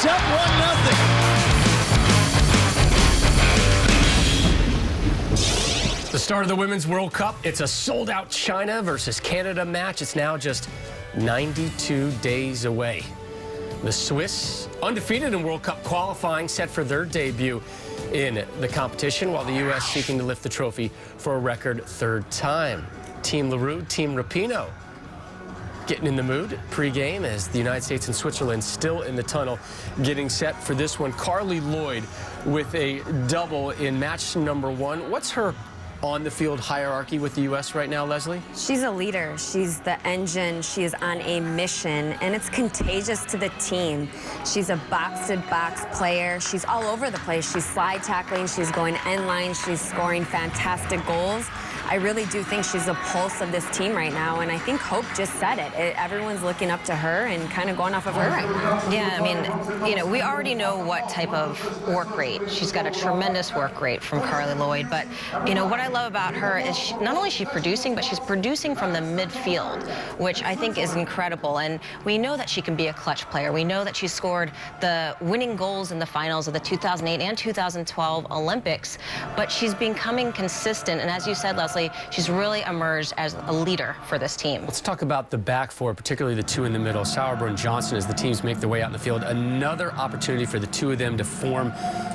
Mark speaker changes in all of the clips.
Speaker 1: It's up 1-0.
Speaker 2: The start of the Women's World Cup. It's a sold-out China versus Canada match. It's now just 92 days away. The Swiss, undefeated in World Cup qualifying, set for their debut in the competition, while the U.S. seeking to lift the trophy for a record third time. Team Leroux, Team Rapinoe getting in the mood pre-game as the United States and Switzerland still in the tunnel getting set for this one. Carly Lloyd with a double in match number 1. What's her on-the-field hierarchy with the U.S. right now, Leslie?
Speaker 3: She's a leader. She's the engine. She is on a mission, and it's contagious to the team. She's a box-to-box player. She's all over the place. She's slide tackling. She's going end line. She's scoring fantastic goals. I really do think she's the pulse of this team right now, and I think Hope just said it. Everyone's looking up to her and kind of going off of her right now.
Speaker 4: Yeah, I mean, you know, we already know what type of work rate. She's got a tremendous work rate from Carly Lloyd, but, you know, what I love about her is not only is she producing, but she's producing from the midfield, which I think is incredible. And we know that she can be a clutch player. We know that she scored the winning goals in the finals of the 2008 and 2012 Olympics, but she's becoming consistent. And as you said, Leslie, she's really emerged as a leader for this team.
Speaker 2: Let's talk about the back four, particularly the two in the middle, Sauerbrunn and Johnson, as the teams make their way out in the field. Another opportunity for the two of them to form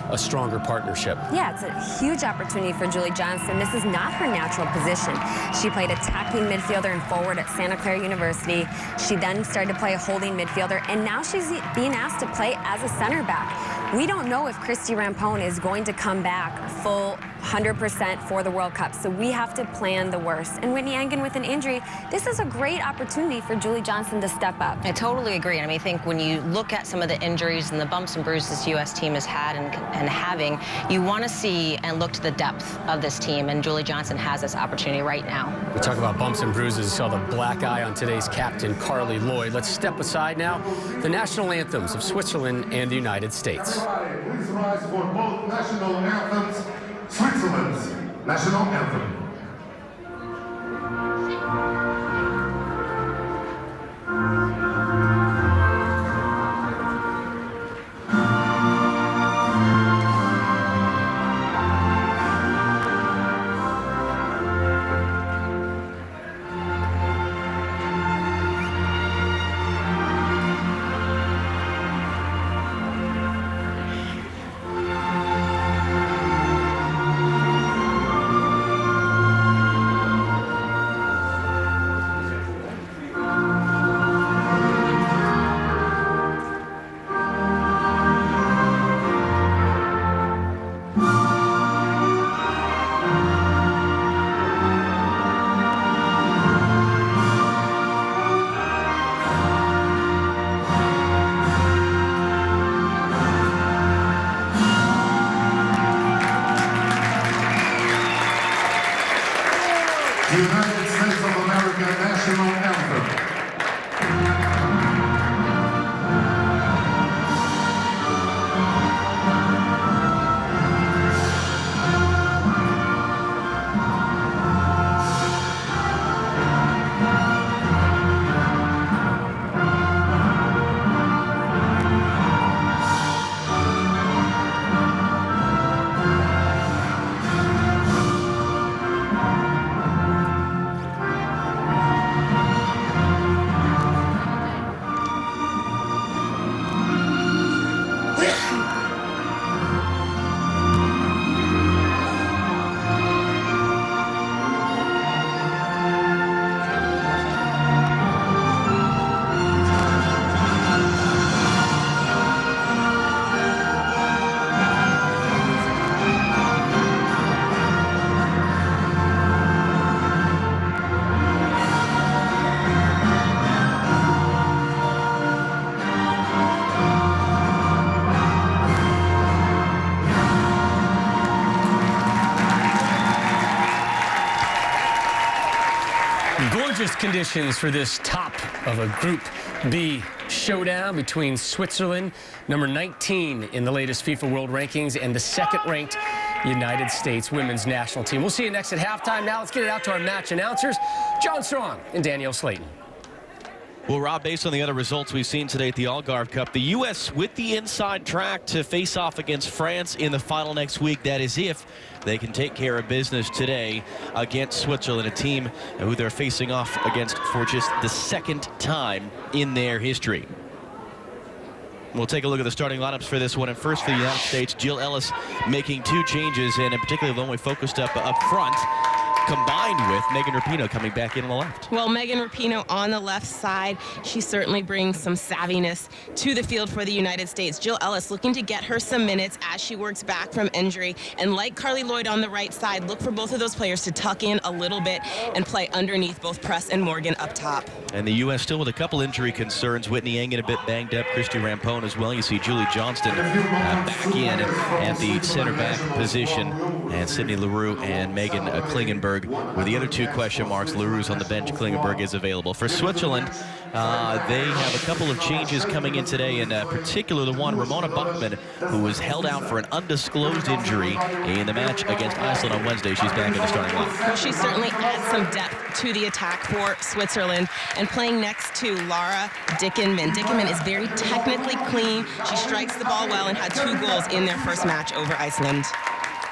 Speaker 2: a stronger partnership.
Speaker 3: Yeah, it's a huge opportunity for Julie Johnson. This is not her natural position. She played attacking midfielder and forward at Santa Clara University. She then started to play a holding midfielder, and now she's being asked to play as a center back. We don't know if Christy Rampone is going to come back full 100% for the World Cup, so we have to plan the worst. And Whitney Engen with an injury, this is a great opportunity for Julie Johnson to step up.
Speaker 4: I totally agree. I mean, I think when you look at some of the injuries and the bumps and bruises this U.S. team has had and having, you want to see and look to the depth of this team, and Julie Johnson has this opportunity right now.
Speaker 2: We talk about bumps and bruises. You saw the black eye on today's captain, Carly Lloyd. Let's step aside now. The national anthems of Switzerland and the United States.
Speaker 5: Please rise for both national anthems. Switzerland's national anthem. The United States of America national anthem.
Speaker 2: Gorgeous conditions for this top of a Group B showdown between Switzerland, number 19 in the latest FIFA World Rankings, and the second-ranked United States women's national team. We'll see you next at halftime. Now let's get it out to our match announcers, John Strong and Danielle Slayton.
Speaker 1: Well, Rob, based on the other results we've seen today at the Algarve Cup, the U.S. with the inside track to face off against France in the final next week. That is if they can take care of business today against Switzerland, a team who they're facing off against for just the second time in their history. We'll take a look at the starting lineups for this one. And first for the United States, Jill Ellis making 2 changes, and in particular the one we focused up front, combined with Megan Rapinoe coming back in on the left.
Speaker 6: Well, Megan Rapinoe on the left side, she certainly brings some savviness to the field for the United States. Jill Ellis looking to get her some minutes as she works back from injury. And like Carly Lloyd on the right side, look for both of those players to tuck in a little bit and play underneath both Press and Morgan up top.
Speaker 1: And the U.S. still with a couple injury concerns. Whitney Engen a bit banged up, Christy Rampone as well. You see Julie Johnston back in at the center back position. And Sydney Leroux and Megan Klingenberg were the other 2 question marks. Leroux's on the bench, Klingenberg is available. For Switzerland, they have a couple of changes coming in today, in particular the one, Ramona Bachmann, who was held out for an undisclosed injury in the match against Iceland on Wednesday. She's back in the starting line.
Speaker 6: Well, she certainly adds some depth to the attack for Switzerland. And playing next to Lara Dickenman. Dickenman is very technically clean. She strikes the ball well and had 2 goals in their first match over Iceland.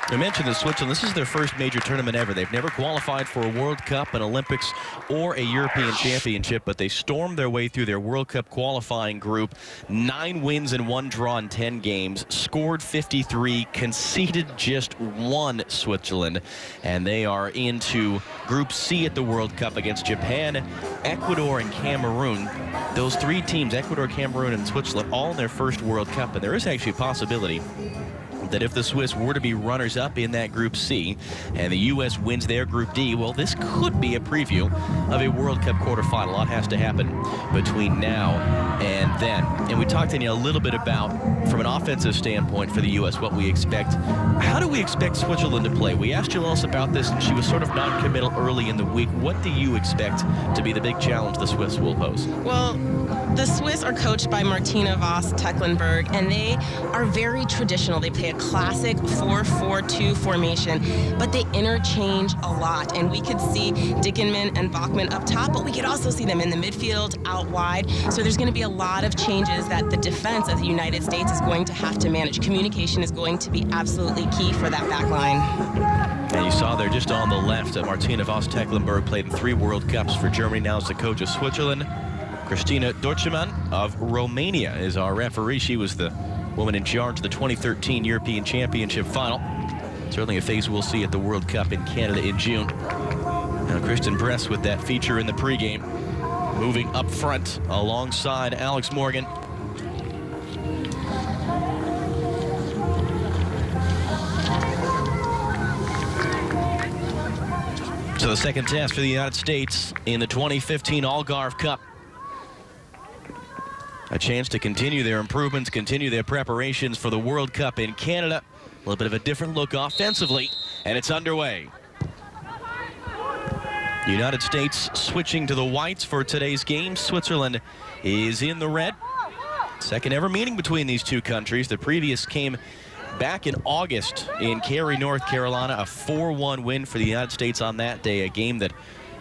Speaker 1: I mentioned that Switzerland, this is their first major tournament ever. They've never qualified for a World Cup, an Olympics, or a European Championship, but they stormed their way through their World Cup qualifying group. 9 wins and 1 draw in 10 games, scored 53, conceded just 1, Switzerland, and they are into Group C at the World Cup against Japan, Ecuador, and Cameroon. Those 3 teams, Ecuador, Cameroon, and Switzerland, all in their first World Cup, and there is actually a possibility that if the Swiss were to be runners-up in that Group C and the U.S. wins their Group D, well, this could be a preview of a World Cup quarterfinal. A lot has to happen between now and then. And we talked to you a little bit about, from an offensive standpoint for the U.S., what we expect. How do we expect Switzerland to play? We asked Jill Ellis about this, and she was sort of non-committal early in the week. What do you expect to be the big challenge the Swiss will pose?
Speaker 6: Well, the Swiss are coached by Martina Voss-Tecklenburg, and they are very traditional. They play a classic 4-4-2 formation, but they interchange a lot. And we could see Dickenman and Bachmann up top, but we could also see them in the midfield, out wide. So there's going to be a lot of changes that the defense of the United States is going to have to manage. Communication is going to be absolutely key for that back line.
Speaker 1: And you saw there just on the left, Martina Voss-Tecklenburg played in 3 World Cups for Germany, now is the coach of Switzerland. Christina Deutschemann of Romania is our referee. She was the woman in charge of the 2013 European Championship final. Certainly a face we'll see at the World Cup in Canada in June. Now Kristen Press with that feature in the pregame, moving up front alongside Alex Morgan. So the second test for the United States in the 2015 Algarve Cup. A chance to continue their improvements, continue their preparations for the World Cup in Canada. A little bit of a different look offensively, and it's underway. United States switching to the whites for today's game. Switzerland is in the red. Second ever meeting between these 2 countries. The previous came back in August in Cary, North Carolina. A 4-1 win for the United States on that day, a game that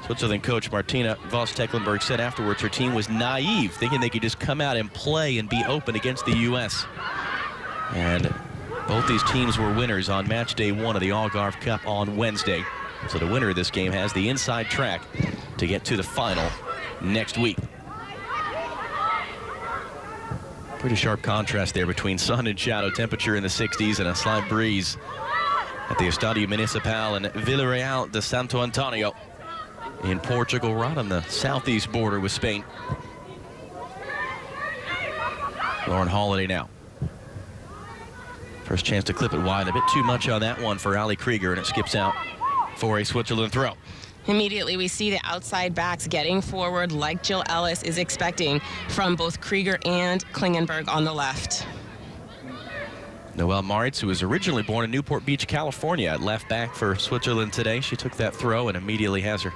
Speaker 1: Switzerland coach Martina Voss-Tecklenburg said afterwards her team was naive, thinking they could just come out and play and be open against the U.S. And both these teams were winners on match day 1 of the Algarve Cup on Wednesday. So the winner of this game has the inside track to get to the final next week. Pretty sharp contrast there between sun and shadow, temperature in the 60s and a slight breeze at the Estadio Municipal in Villarreal de Santo Antonio in Portugal, right on the southeast border with Spain. Lauren Holiday now. First chance to clip it wide. A bit too much on that one for Ali Krieger, and it skips out for a Switzerland throw.
Speaker 6: Immediately, we see the outside backs getting forward like Jill Ellis is expecting from both Krieger and Klingenberg on the left.
Speaker 1: Noelle Maritz, who was originally born in Newport Beach, California, at left back for Switzerland today. She took that throw and immediately has her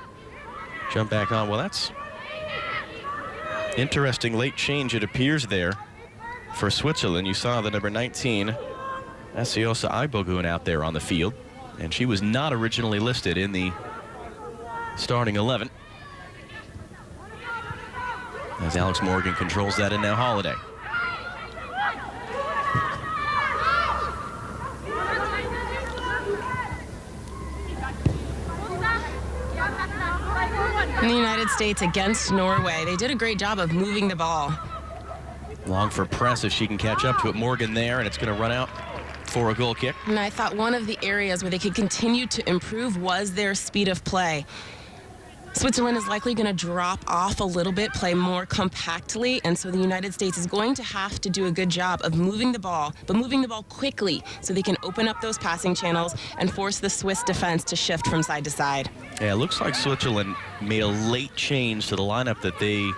Speaker 1: jump back on. Well, that's interesting late change, it appears, there for Switzerland. You saw the number 19, Asiosa Aibogun, out there on the field, and she was not originally listed in the starting 11. As Alex Morgan controls that, and now Holiday.
Speaker 6: In the United States against Norway, they did a great job of moving the ball.
Speaker 1: Long for press if she can catch up to it. Morgan there, and it's going to run out for a goal kick.
Speaker 6: And I thought one of the areas where they could continue to improve was their speed of play. Switzerland is likely going to drop off a little bit, play more compactly, and so the United States is going to have to do a good job of moving the ball, but moving the ball quickly so they can open up those passing channels and force the Swiss defense to shift from side to side.
Speaker 1: Yeah, it looks like Switzerland made a late change to the lineup that they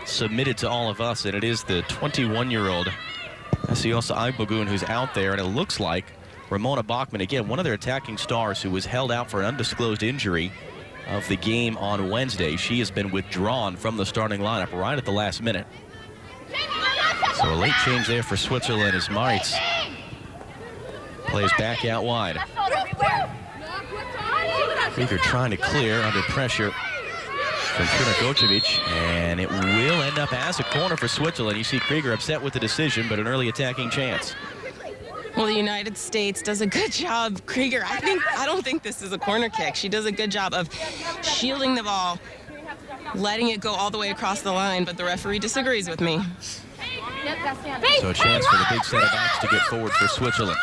Speaker 1: submitted to all of us, and it is the 21-year-old Asiosa Agbogun who's out there, and it looks like Ramona Bachmann, again, one of their attacking stars who was held out for an undisclosed injury of the game on Wednesday. She has been withdrawn from the starting lineup right at the last minute. So a late change there for Switzerland as Maritz plays back out wide. Krieger trying to clear under pressure from Trina Gocevic, and it will end up as a corner for Switzerland. You see Krieger upset with the decision, but an early attacking chance.
Speaker 6: Well, the United States does a good job. Krieger, I don't think this is a corner kick. She does a good job of shielding the ball, letting it go all the way across the line, but the referee disagrees with me.
Speaker 1: So a chance for the big center backs to get forward for Switzerland.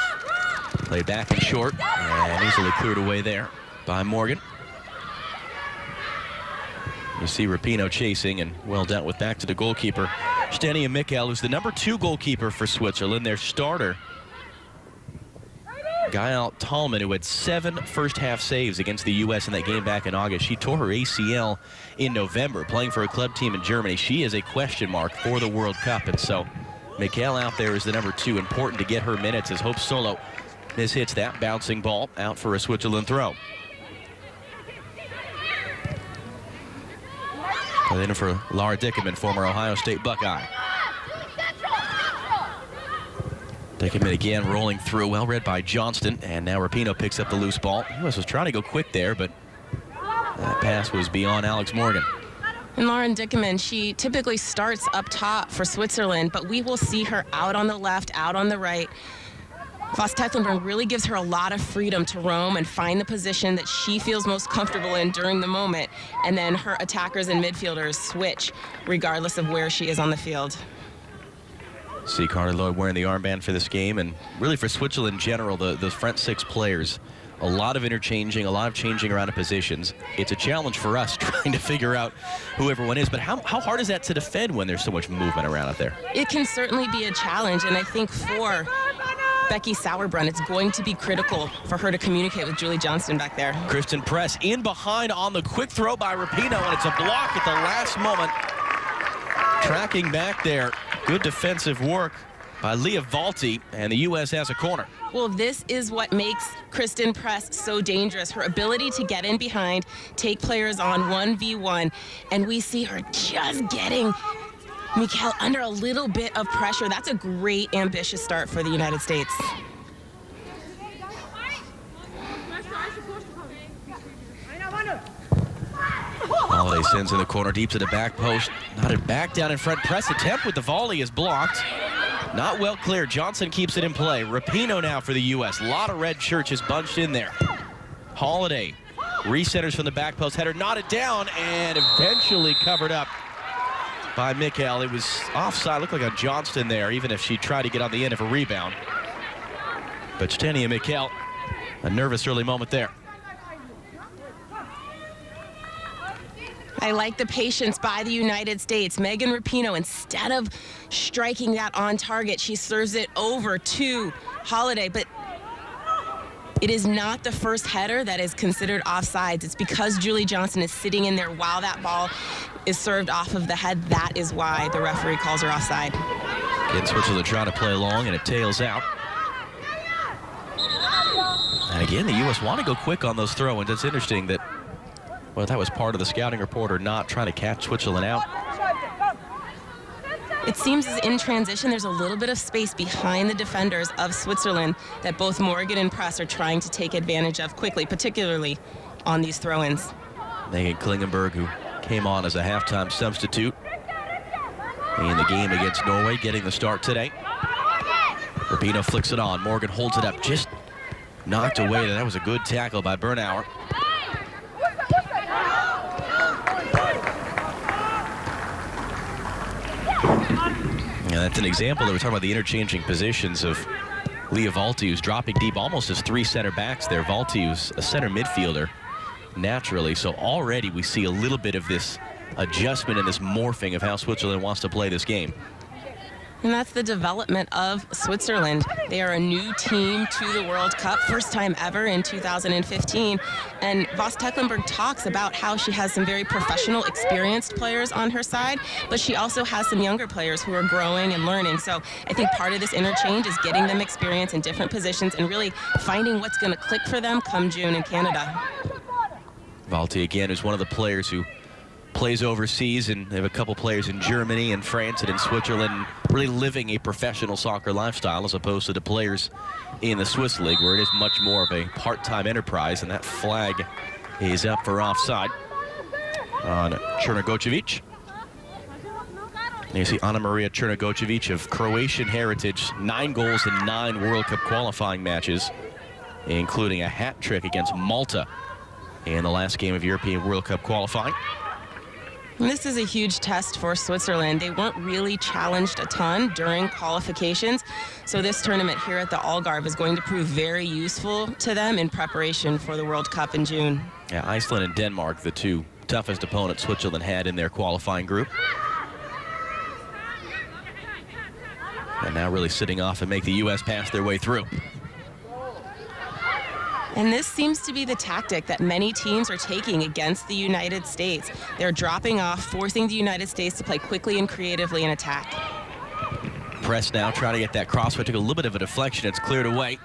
Speaker 1: Played back and short, and easily cleared away there by Morgan. You see Rapinoe chasing, and well dealt with back to the goalkeeper, Stenia Mikkel, who's the #2 goalkeeper for Switzerland. Their starter, Gael Tallman, who had 7 first-half saves against the U.S. in that game back in August. She tore her ACL in November, playing for a club team in Germany. She is a question mark for the World Cup, and so Mikkel out there is the #2. Important to get her minutes as Hope Solo mishits that bouncing ball out for a Switzerland throw. And then for Laura Dickerman, former Ohio State Buckeye. Dickerman again rolling through, well read by Johnston, and now Rapinoe picks up the loose ball. US was trying to go quick there, but that pass was beyond Alex Morgan.
Speaker 6: And Lauren Dickerman, she typically starts up top for Switzerland, but we will see her out on the left, out on the right. Voss Tecklenburg really gives her a lot of freedom to roam and find the position that she feels most comfortable in during the moment, and then her attackers and midfielders switch regardless of where she is on the field.
Speaker 1: See Carly Lloyd wearing the armband for this game, and really for Switzerland in general, the front 6 players, a lot of interchanging, a lot of changing around of positions. It's a challenge for us trying to figure out who everyone is, but how hard is that to defend when there's so much movement around out there?
Speaker 6: It can certainly be a challenge, and I think for Becky Sauerbrunn, it's going to be critical for her to communicate with Julie Johnston back there.
Speaker 1: Kristen Press in behind on the quick throw by Rapinoe, and it's a block at the last moment. Tracking back there, good defensive work by Leah Valti, and the U.S. has a corner.
Speaker 6: Well, this is what makes Kristen Press so dangerous. Her ability to get in behind, take players on 1v1, and we see her just getting Mikkel under a little bit of pressure. That's a great, ambitious start for the United States.
Speaker 1: Holiday sends in the corner, deep to the back post. Knotted back down in front. Press attempt with the volley is blocked. Not well clear. Johnson keeps it in play. Rapinoe now for the U.S. A lot of red shirts just bunched in there. Holiday recenters from the back post. Header knotted down and eventually covered up by Mikkel. It was offside. Looked like a Johnston there, even if she tried to get on the end of a rebound. But Stenia Mikkel, a nervous early moment there.
Speaker 6: I like the patience by the United States. Megan Rapinoe, instead of striking that on target, she serves it over to Holiday. But it is not the first header that is considered offsides. It's because Julie Johnston is sitting in there while that ball is served off of the head. That is why the referee calls her offside.
Speaker 1: Again, Switzerland trying to play along, and it tails out. And again, the U.S. want to go quick on those throw-ins. It's interesting that, well, that was part of the scouting report or not, trying to catch Switzerland out.
Speaker 6: It seems as in transition, there's a little bit of space behind the defenders of Switzerland that both Morgan and Press are trying to take advantage of quickly, particularly on these throw-ins.
Speaker 1: Megan Klingenberg, who came on as a halftime substitute, in the game against Norway, getting the start today. Rubino flicks it on. Morgan holds it up, just knocked away. That was a good tackle by Bernauer. Yeah, that's an example that we're talking about the interchanging positions of Leah Valti, who's dropping deep almost as three center backs there. Valti, who's a center midfielder naturally. So already we see a little bit of this adjustment and this morphing of how Switzerland wants to play this game.
Speaker 6: And that's the development of Switzerland. They are a new team to the World Cup, first time ever in 2015. And Voss Tecklenburg talks about how she has some very professional, experienced players on her side, but she also has some younger players who are growing and learning. So I think part of this interchange is getting them experience in different positions and really finding what's going to click for them come June in Canada.
Speaker 1: Valti, again, is one of the players who plays overseas, and they have a couple players in Germany and France and in Switzerland, really living a professional soccer lifestyle as opposed to the players in the Swiss league, where it is much more of a part-time enterprise. And that flag is up for offside on Chernogocevic. And you see Ana Maria Chernogocevic of Croatian heritage, 9 goals in 9 World Cup qualifying matches, including a hat trick against Malta in the last game of European World Cup qualifying.
Speaker 6: This is a huge test for Switzerland. They weren't really challenged a ton during qualifications, so this tournament here at the Algarve is going to prove very useful to them in preparation for the World Cup in June.
Speaker 1: Yeah, Iceland and Denmark, the two toughest opponents Switzerland had in their qualifying group. And now really sitting off and make the U.S. pass their way through.
Speaker 6: And this seems to be the tactic that many teams are taking against the United States. They're dropping off, forcing the United States to play quickly and creatively in attack.
Speaker 1: Press now, trying to get that crossfield. Took a little bit of a deflection. It's cleared away.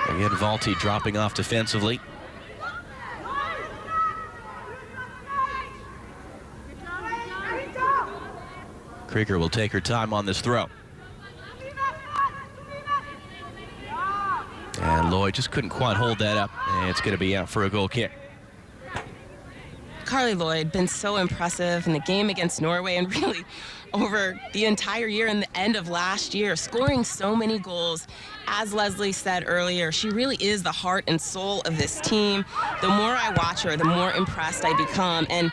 Speaker 1: Again, Valti dropping off defensively. Krieger will take her time on this throw. And Lloyd just couldn't quite hold that up, and it's going to be out for a goal kick.
Speaker 6: Carly Lloyd been so impressive in the game against Norway and really over the entire year and the end of last year, scoring so many goals. As Leslie said earlier, she really is the heart and soul of this team. The more I watch her, the more impressed I become. And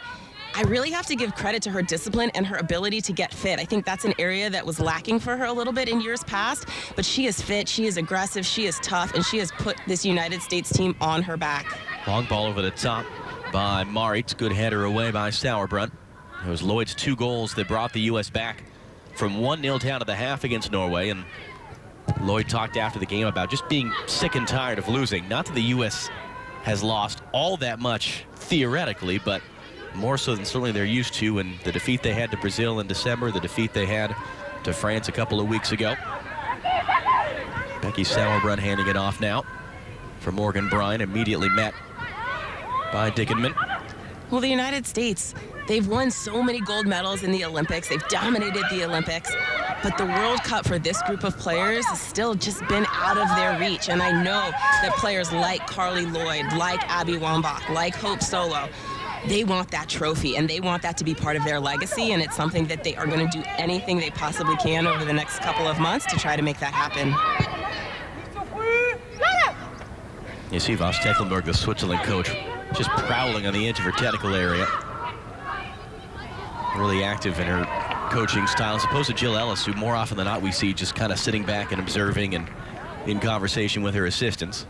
Speaker 6: I really have to give credit to her discipline and her ability to get fit. I think that's an area that was lacking for her a little bit in years past, but she is fit, she is aggressive, she is tough, and she has put this United States team on her back.
Speaker 1: Long ball over the top by Maritz. Good header away by Sauerbrunn. It was Lloyd's 2 goals that brought the U.S. back from 1-0 down to the half against Norway, and Lloyd talked after the game about just being sick and tired of losing. Not that the U.S. has lost all that much theoretically, but more so than certainly they're used to, and the defeat they had to Brazil in December, the defeat they had to France a couple of weeks ago. Becky Sauerbrunn handing it off now for Morgan Bryan, immediately met by Dickenman.
Speaker 6: Well, the United States, they've won so many gold medals in the Olympics. They've dominated the Olympics. But the World Cup for this group of players has still just been out of their reach. And I know that players like Carly Lloyd, like Abby Wambach, like Hope Solo, they want that trophy, and they want that to be part of their legacy, and it's something that they are going to do anything they possibly can over the next couple of months to try to make that happen.
Speaker 1: You see Voss Tecklenburg, the Switzerland coach, just prowling on the edge of her technical area. Really active in her coaching style, as opposed to Jill Ellis, who more often than not we see just kind of sitting back and observing and in conversation with her assistants.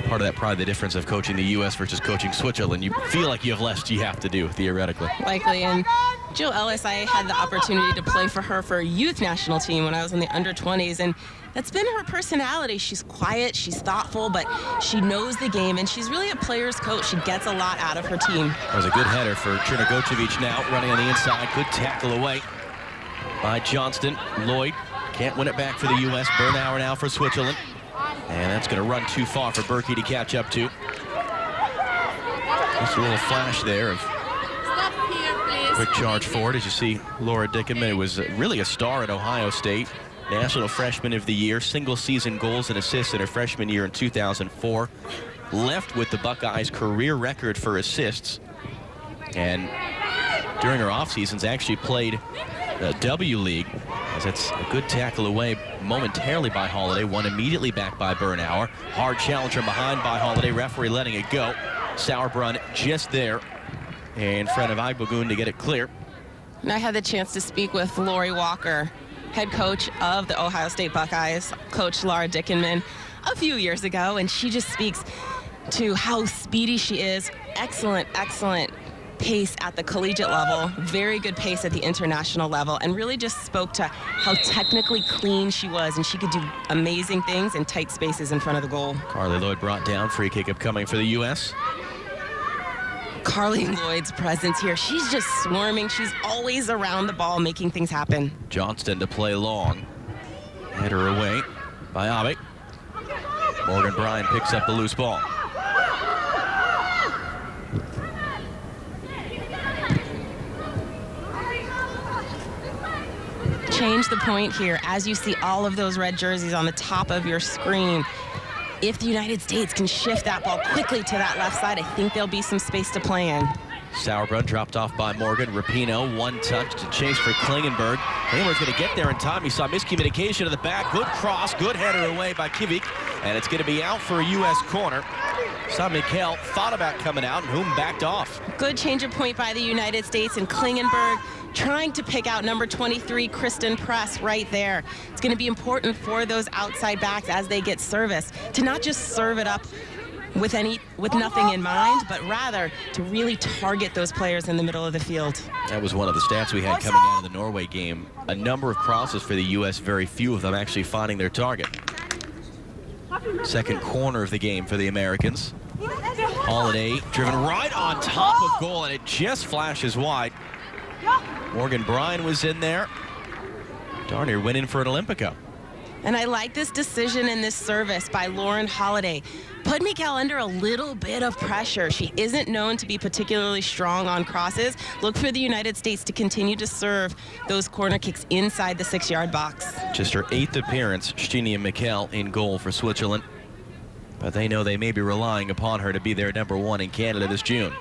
Speaker 1: Part of that, probably the difference of coaching the U.S. versus coaching Switzerland. You feel like you have less you have to do, theoretically.
Speaker 6: Likely, and Jill Ellis, I had the opportunity to play for her for a youth national team when I was in the under-20s, and that's been her personality. She's quiet, she's thoughtful, but she knows the game, and she's really a player's coach. She gets a lot out of her team.
Speaker 1: That was a good header for Chernogocevic now, running on the inside. Good tackle away by Johnston. Lloyd can't win it back for the U.S. Bernauer now for Switzerland. And that's going to run too far for Berkey to catch up to. Just a little flash there of quick charge forward as you see Laura Dickenman, who was really a star at Ohio State. National Freshman of the Year, single season goals and assists in her freshman year in 2004. Left with the Buckeyes' career record for assists And during her off seasons, actually played W League, as it's a good tackle away momentarily by Holiday, one immediately back by Bernauer. Hard challenge from behind by Holiday, referee letting it go. Sauerbrunn just there in front of Agbogun to get it clear.
Speaker 6: And I had the chance to speak with Lori Walker, head coach of the Ohio State Buckeyes, Coach Laura Dickenman, a few years ago, and she just speaks to how speedy she is. Excellent pace at the collegiate level, very good pace at the international level, and really just spoke to how technically clean she was, and she could do amazing things in tight spaces in front of the goal.
Speaker 1: Carly Lloyd brought down, free kick upcoming for the U.S.
Speaker 6: Carly Lloyd's presence here, she's just swarming. She's always around the ball, making things happen.
Speaker 1: Johnston to play long. Header away by Abe. Morgan Bryan picks up the loose ball.
Speaker 6: Change the point here as you see all of those red jerseys on the top of your screen. If the United States can shift that ball quickly to that left side, I think there'll be some space to play in.
Speaker 1: Sauerbrunn dropped off by Morgan. Rapinoe, one touch to chase for Klingenberg. Klingenberg's going to get there in time. He saw miscommunication to the back. Good cross, good header away by Kivik. And it's going to be out for a U.S. corner. Saw Mikkel thought about coming out, and Whom backed off.
Speaker 6: Good change of point by the United States, and Klingenberg trying to pick out number 23, Kristen Press, right there. It's going to be important for those outside backs as they get service to not just serve it up with nothing in mind, but rather to really target those players in the middle of the field.
Speaker 1: That was one of the stats we had coming out of the Norway game. A number of crosses for the U.S., very few of them actually finding their target. Second corner of the game for the Americans. Holiday driven right on top of goal, and it just flashes wide. Morgan Bryan was in there. Darnier went in for an Olympico.
Speaker 6: And I like this decision and this service by Lauren Holiday. Put Mikkel under a little bit of pressure. She isn't known to be particularly strong on crosses. Look for the United States to continue to serve those corner kicks inside the 6-yard box.
Speaker 1: Just her 8th appearance, Stinia Mikkel in goal for Switzerland. But they know they may be relying upon her to be their number 1 in Canada this June.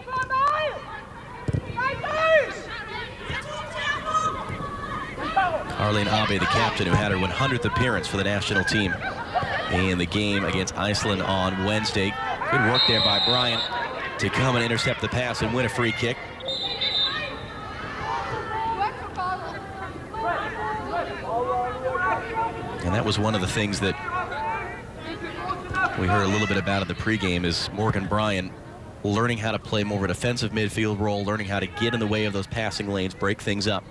Speaker 1: Arlene Abe, the captain, who had her 100th appearance for the national team in the game against Iceland on Wednesday. Good work there by Bryan to come and intercept the pass and win a free kick. And that was one of the things that we heard a little bit about in the pregame, is Morgan Bryan learning how to play more of a defensive midfield role, learning how to get in the way of those passing lanes, break things up.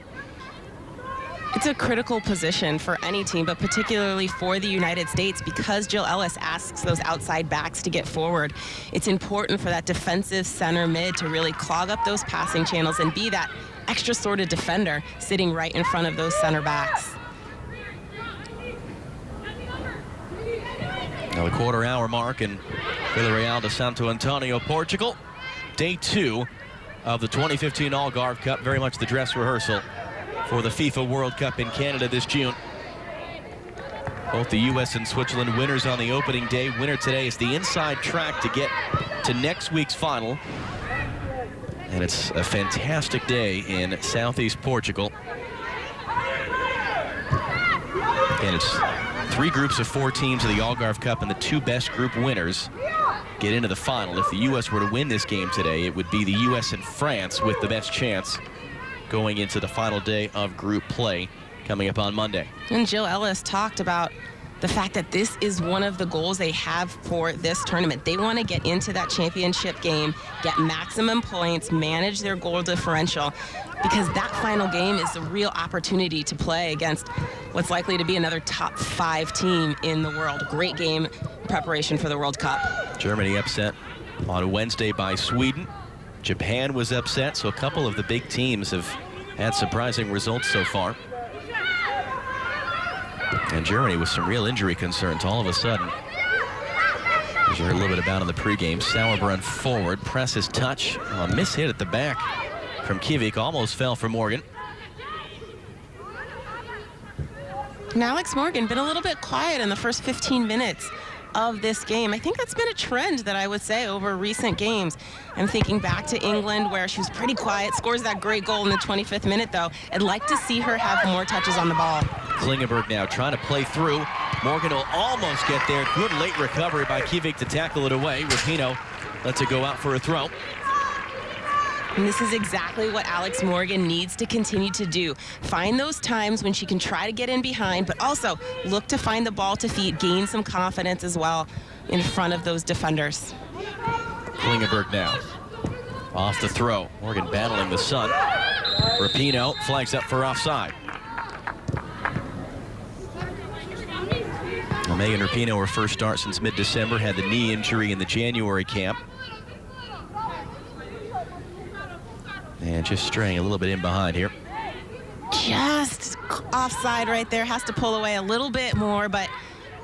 Speaker 6: It's a critical position for any team, but particularly for the United States, because Jill Ellis asks those outside backs to get forward. It's important for that defensive center mid to really clog up those passing channels and be that extra sort of defender sitting right in front of those center backs.
Speaker 1: Now the quarter-hour mark in Villarreal de Santo Antonio, Portugal. Day 2 of the 2015 Algarve Cup, very much the dress rehearsal for the FIFA World Cup in Canada this June. Both the U.S. and Switzerland winners on the opening day. Winner today is the inside track to get to next week's final. And it's a fantastic day in southeast Portugal. And it's 3 groups of 4 teams of the Algarve Cup, and the 2 best group winners get into the final. If the U.S. were to win this game today, it would be the U.S. and France with the best chance going into the final day of group play coming up on Monday.
Speaker 6: And Jill Ellis talked about the fact that this is one of the goals they have for this tournament. They want to get into that championship game, get maximum points, manage their goal differential, because that final game is a real opportunity to play against what's likely to be another top 5 team in the world. Great game preparation for the World Cup.
Speaker 1: Germany upset on Wednesday by Sweden. Japan was upset, so a couple of the big teams have had surprising results so far. And Germany with some real injury concerns all of a sudden. As you heard a little bit about in the pregame, Sauerbrunn forward, presses touch, a miss hit at the back from Kivik, almost fell for Morgan.
Speaker 6: And Alex Morgan been a little bit quiet in the first 15 minutes of this game. I think that's been a trend that I would say over recent games. I'm thinking back to England where she was pretty quiet, scores that great goal in the 25th minute though. I'd like to see her have more touches on the ball.
Speaker 1: Klingenberg now trying to play through. Morgan will almost get there. Good late recovery by Kivik to tackle it away. Rapinoe lets it go out for a throw.
Speaker 6: And this is exactly what Alex Morgan needs to continue to do. Find those times when she can try to get in behind, but also look to find the ball to feet, gain some confidence as well in front of those defenders.
Speaker 1: Klingenberg now off the throw. Morgan battling the sun. Rapinoe flags up for offside. Well, Megan Rapinoe, her first start since mid-December, had the knee injury in the January camp. And just straying a little bit in behind here.
Speaker 6: Just offside right there. Has to pull away a little bit more, but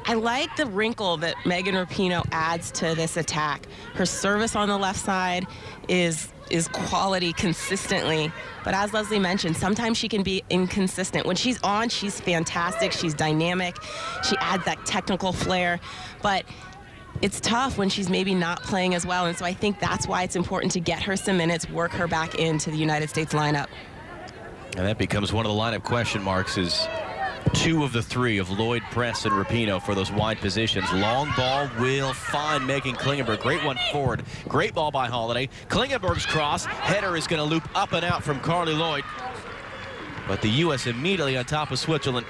Speaker 6: I like the wrinkle that Megan Rapinoe adds to this attack. Her service on the left side is quality consistently, but as Leslie mentioned, sometimes she can be inconsistent. When she's on, she's fantastic, she's dynamic, she adds that technical flair, but it's tough when she's maybe not playing as well, and so I think that's why it's important to get her some minutes, work her back into the United States lineup.
Speaker 1: And that becomes one of the lineup question marks, is 2 of the 3 of Lloyd, Press, and Rapinoe for those wide positions. Long ball will find Megan Klingenberg. Great one forward. Great ball by Holiday. Klingenberg's cross. Header is going to loop up and out from Carly Lloyd. But the U.S. immediately on top of Switzerland.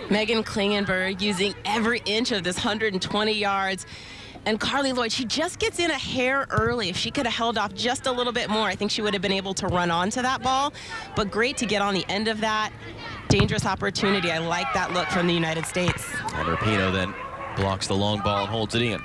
Speaker 6: Megan Klingenberg using every inch of this 120 yards. And Carly Lloyd, she just gets in a hair early. If she could have held off just a little bit more, I think she would have been able to run onto that ball. But great to get on the end of that. Dangerous opportunity. I like that look from the United States.
Speaker 1: And Rapinoe then blocks the long ball and holds it in.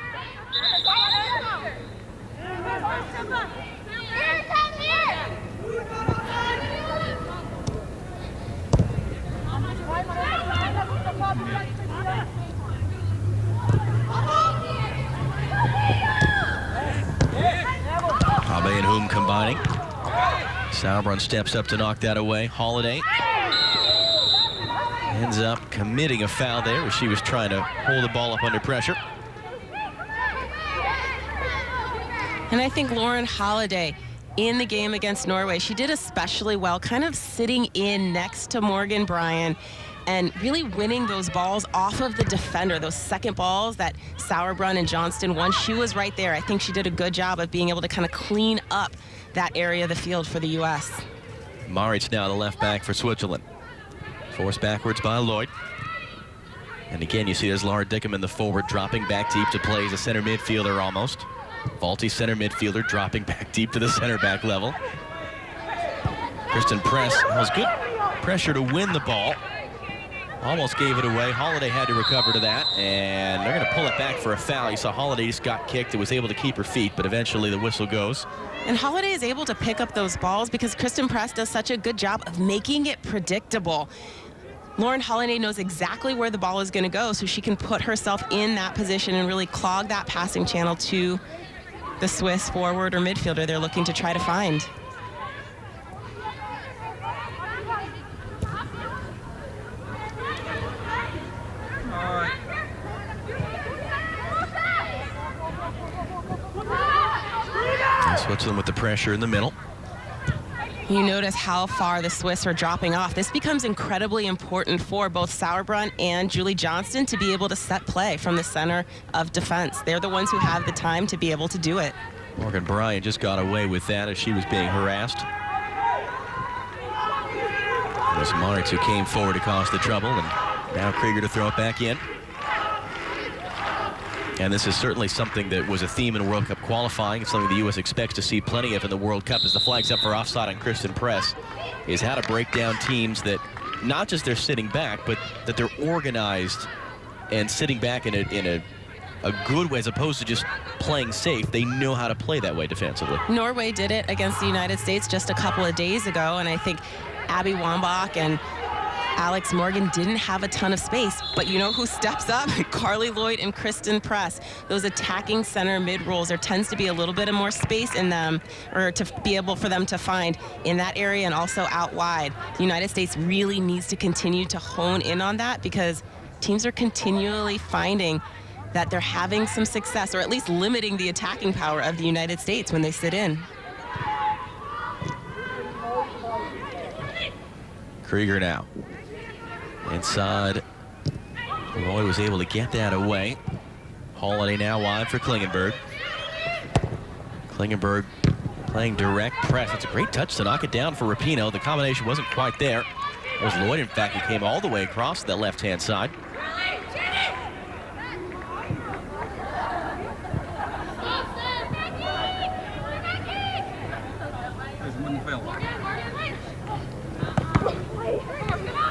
Speaker 1: Abe and Hume combining. Sauerbrunn steps up to knock that away. Holiday ends up committing a foul there as she was trying to hold the ball up under pressure.
Speaker 6: And I think Lauren Holiday in the game against Norway, she did especially well, kind of sitting in next to Morgan Bryan and really winning those balls off of the defender, those second balls that Sauerbrunn and Johnston won. She was right there. I think she did a good job of being able to kind of clean up that area of the field for the U.S.
Speaker 1: Maritz now the left back for Switzerland. Forced backwards by Lloyd. And again, you see there's Laura Dickham in the forward, dropping back deep to play as a center midfielder almost. Vaulty center midfielder dropping back deep to the center back level. Kristen Press has good pressure to win the ball. Almost gave it away. Holiday had to recover to that, and they're going to pull it back for a foul. You saw Holiday just got kicked and was able to keep her feet, but eventually the whistle goes.
Speaker 6: And Holiday is able to pick up those balls because Kristen Press does such a good job of making it predictable. Lauren Holiday knows exactly where the ball is going to go, so she can put herself in that position and really clog that passing channel to the Swiss forward or midfielder they're looking to try to find.
Speaker 1: Switzerland with the pressure in the middle.
Speaker 6: You notice how far the Swiss are dropping off. This becomes incredibly important for both Sauerbrunn and Julie Johnston to be able to set play from the center of defense. They're the ones who have the time to be able to do it.
Speaker 1: Morgan Bryan just got away with that as she was being harassed. It was Maritz who came forward to cause the trouble, and now Krieger to throw it back in. And this is certainly something that was a theme in World Cup qualifying. It's something the U.S. expects to see plenty of in the World Cup as the flag's up for offside on Kristen Press, is how to break down teams that not just they're sitting back, but that they're organized and sitting back in a good way as opposed to just playing safe. They know how to play that way defensively.
Speaker 6: Norway did it against the United States just a couple of days ago, and I think Abby Wambach and Alex Morgan didn't have a ton of space, but you know who steps up? Carly Lloyd and Kristen Press. Those attacking center mid roles, there tends to be a little bit of more space in them, or to be able for them to find in that area and also out wide. The United States really needs to continue to hone in on that because teams are continually finding that they're having some success, or at least limiting the attacking power of the United States when they sit in.
Speaker 1: Krieger now. Inside. Roy was able to get that away. Holiday now wide for Klingenberg. Klingenberg playing direct press. It's a great touch to knock it down for Rapinoe. The combination wasn't quite there. It was Lloyd, in fact, who came all the way across that left-hand side.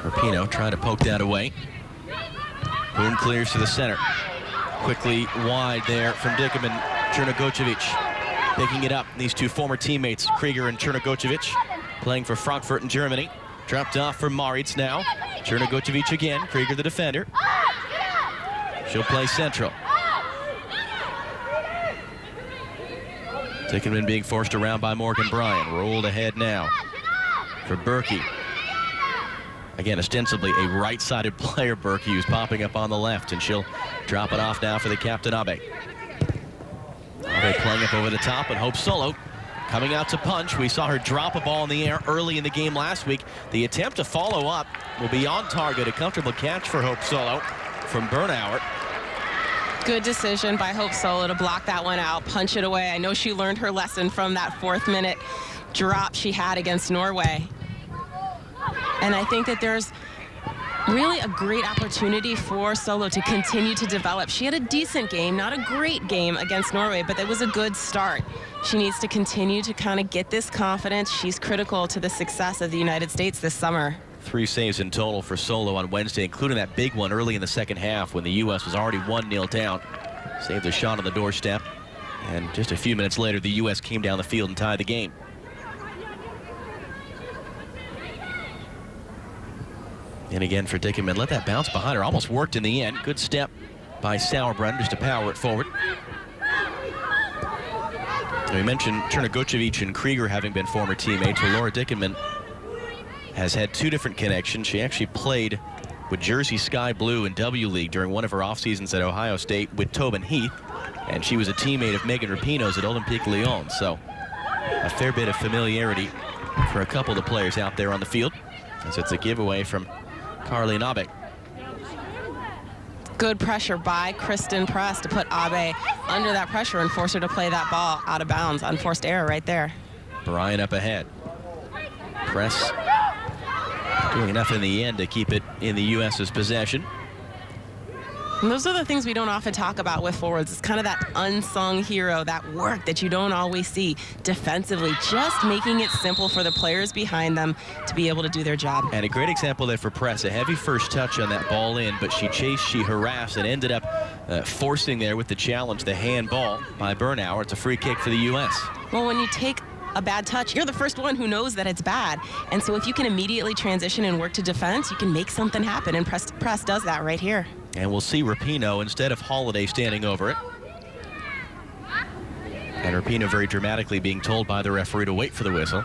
Speaker 1: Rapinoe trying to poke that away. Boone clears to the center. Quickly wide there from Dickerman. Chernogocevic picking it up. These two former teammates, Krieger and Chernogocevic, playing for Frankfurt in Germany. Dropped off for Maritz now. Chernogocevic again. Krieger the defender. She'll play central. Dickerman being forced around by Morgan Bryan. Rolled ahead now for Berkey. Again, ostensibly a right-sided player, Berkey, who's popping up on the left, and she'll drop it off now for the captain, Abe. Abe playing up over the top, and Hope Solo coming out to punch. We saw her drop a ball in the air early in the game last week. The attempt to follow up will be on target. A comfortable catch for Hope Solo from Bernauer.
Speaker 6: Good decision by Hope Solo to block that one out, punch it away. I know she learned her lesson from that 4th-minute drop she had against Norway. And I think that there's really a great opportunity for Solo to continue to develop. She had a decent game, not a great game against Norway, but that was a good start. She needs to continue to kind of get this confidence. She's critical to the success of the United States this summer.
Speaker 1: 3 saves in total for Solo on Wednesday, including that big one early in the second half when the U.S. was already 1-0 down. Saved a shot on the doorstep, and just a few minutes later, the U.S. came down the field and tied the game. And again for Dickerman, let that bounce behind her. Almost worked in the end. Good step by Sauerbrunn just to power it forward. And we mentioned Chernogocevic and Krieger having been former teammates. Well, Laura Dickerman has had 2 different connections. She actually played with Jersey Sky Blue in W League during one of her off seasons at Ohio State with Tobin Heath. And she was a teammate of Megan Rapinoe's at Olympique Lyon. So a fair bit of familiarity for a couple of the players out there on the field, as it's a giveaway from Carly Abe.
Speaker 6: Good pressure by Kristen Press to put Abe under that pressure and force her to play that ball out of bounds. Unforced error right there.
Speaker 1: Bryan up ahead. Press doing enough in the end to keep it in the U.S.'s possession.
Speaker 6: And those are the things we don't often talk about with forwards. It's kind of that unsung hero, that work that you don't always see defensively, just making it simple for the players behind them to be able to do their job.
Speaker 1: And a great example there for Press, a heavy first touch on that ball in, but she chased, she harassed, and ended up forcing there with the challenge, the handball by Bernauer. It's a free kick for the U.S.
Speaker 6: Well, when you take a bad touch, you're the first one who knows that it's bad. And so if you can immediately transition and work to defense, you can make something happen, and Press does that right here.
Speaker 1: And we'll see Rapinoe instead of Holiday standing over it. And Rapinoe very dramatically being told by the referee to wait for the whistle.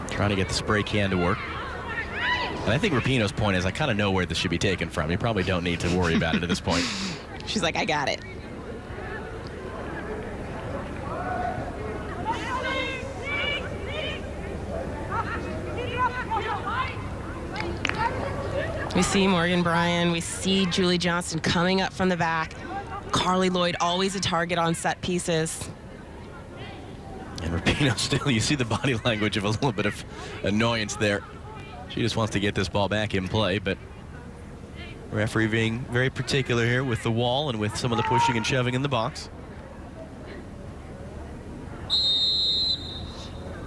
Speaker 1: Trying to get the spray can to work. And I think Rapinoe's point is, I kind of know where this should be taken from. You probably don't need to worry about it at this point.
Speaker 6: She's like, I got it. We see Morgan Bryan, we see Julie Johnston coming up from the back. Carly Lloyd, always a target on set pieces.
Speaker 1: And Rapinoe still, you see the body language of a little bit of annoyance there. She just wants to get this ball back in play, but referee being very particular here with the wall and with some of the pushing and shoving in the box.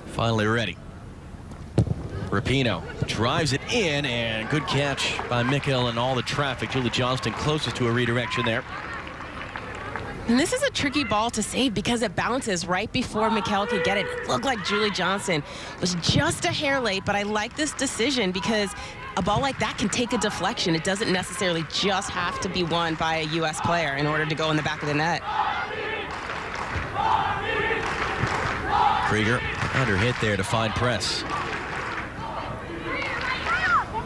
Speaker 1: Finally ready. Rapinoe drives it in, and good catch by Mikkel and all the traffic. Julie Johnston closest to a redirection there.
Speaker 6: And this is a tricky ball to save because it bounces right before Mikkel could get it. It looked like Julie Johnston was just a hair late, but I like this decision because a ball like that can take a deflection. It doesn't necessarily just have to be won by a U.S. player in order to go in the back of the net.
Speaker 1: Krieger under hit there to find Press.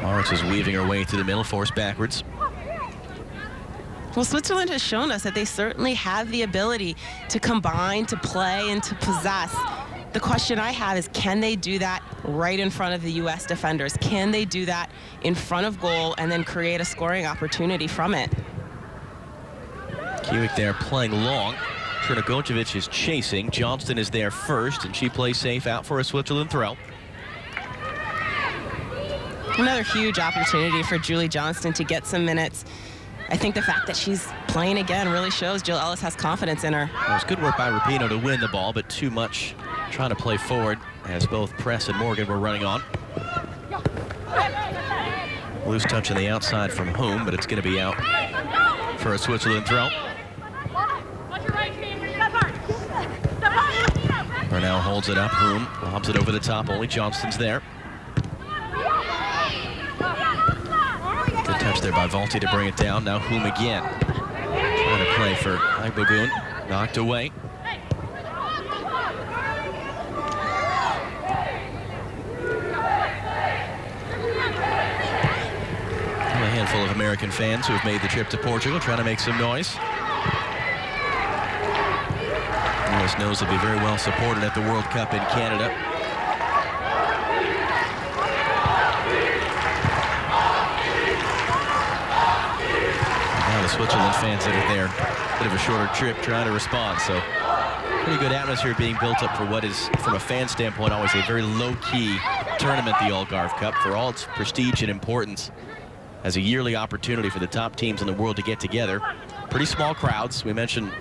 Speaker 1: Moritz is weaving her way through the middle, forced backwards.
Speaker 6: Well, Switzerland has shown us that they certainly have the ability to combine, to play, and to possess. The question I have is, can they do that right in front of the U.S. defenders? Can they do that in front of goal and then create a scoring opportunity from it?
Speaker 1: Kiewicz there playing long. Trnogojevich is chasing. Johnston is there first, and she plays safe out for a Switzerland throw.
Speaker 6: Another huge opportunity for Julie Johnston to get some minutes. I think the fact that she's playing again really shows Jill Ellis has confidence in her.
Speaker 1: It was good work by Rapinoe to win the ball, but too much trying to play forward as both Press and Morgan were running on. Loose touch on the outside from Hume, but it's going to be out for a Switzerland throw. Burnell holds it up. Hume lobs it over the top. Only Johnston's there. Good touch there by Valti to bring it down. Now Hume again. Trying to play for Agbogun. Knocked away. A handful of American fans who have made the trip to Portugal trying to make some noise. U.S. knows they'll be very well supported at the World Cup in Canada. Now the Switzerland fans that are there, bit of a shorter trip trying to respond. So pretty good atmosphere being built up for what is, from a fan standpoint, always a very low-key tournament, the Algarve Cup, for all its prestige and importance as a yearly opportunity for the top teams in the world to get together. Pretty small crowds. We mentioned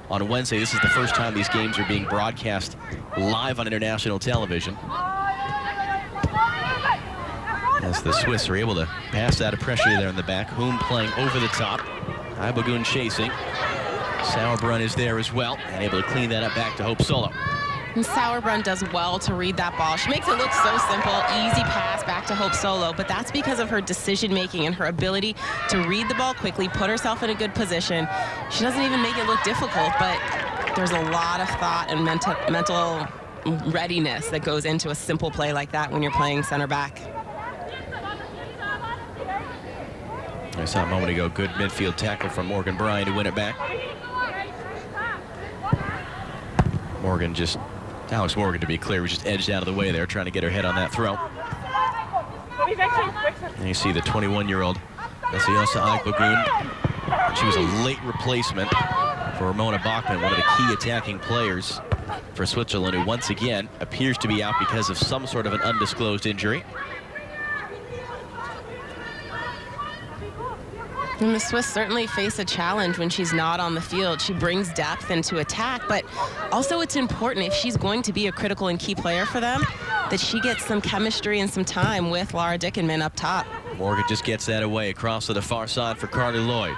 Speaker 1: on Wednesday, this is the first time these games are being broadcast live on international television. As the Swiss are able to pass out of pressure there in the back. Hume playing over the top. Agbogun chasing. Sauerbrunn is there as well, and able to clean that up back to Hope Solo.
Speaker 6: And Sauerbrunn does well to read that ball. She makes it look so simple, easy pass back to Hope Solo, but that's because of her decision-making and her ability to read the ball quickly, put herself in a good position. She doesn't even make it look difficult, but there's a lot of thought and mental readiness that goes into a simple play like that when you're playing center back.
Speaker 1: I saw a moment ago, good midfield tackle from Morgan Bryan to win it back. Morgan just, Alex Morgan, to be clear, was just edged out of the way there, trying to get her head on that throw. And you see the 21-year-old Esiosa Agbogun. She was a late replacement for Ramona Bachmann, one of the key attacking players for Switzerland, who once again appears to be out because of some sort of an undisclosed injury.
Speaker 6: And the Swiss certainly face a challenge when she's not on the field. She brings depth into attack, but also it's important, if she's going to be a critical and key player for them, that she gets some chemistry and some time with Laura Dickenman up top.
Speaker 1: Morgan just gets that away across to the far side for Carly Lloyd.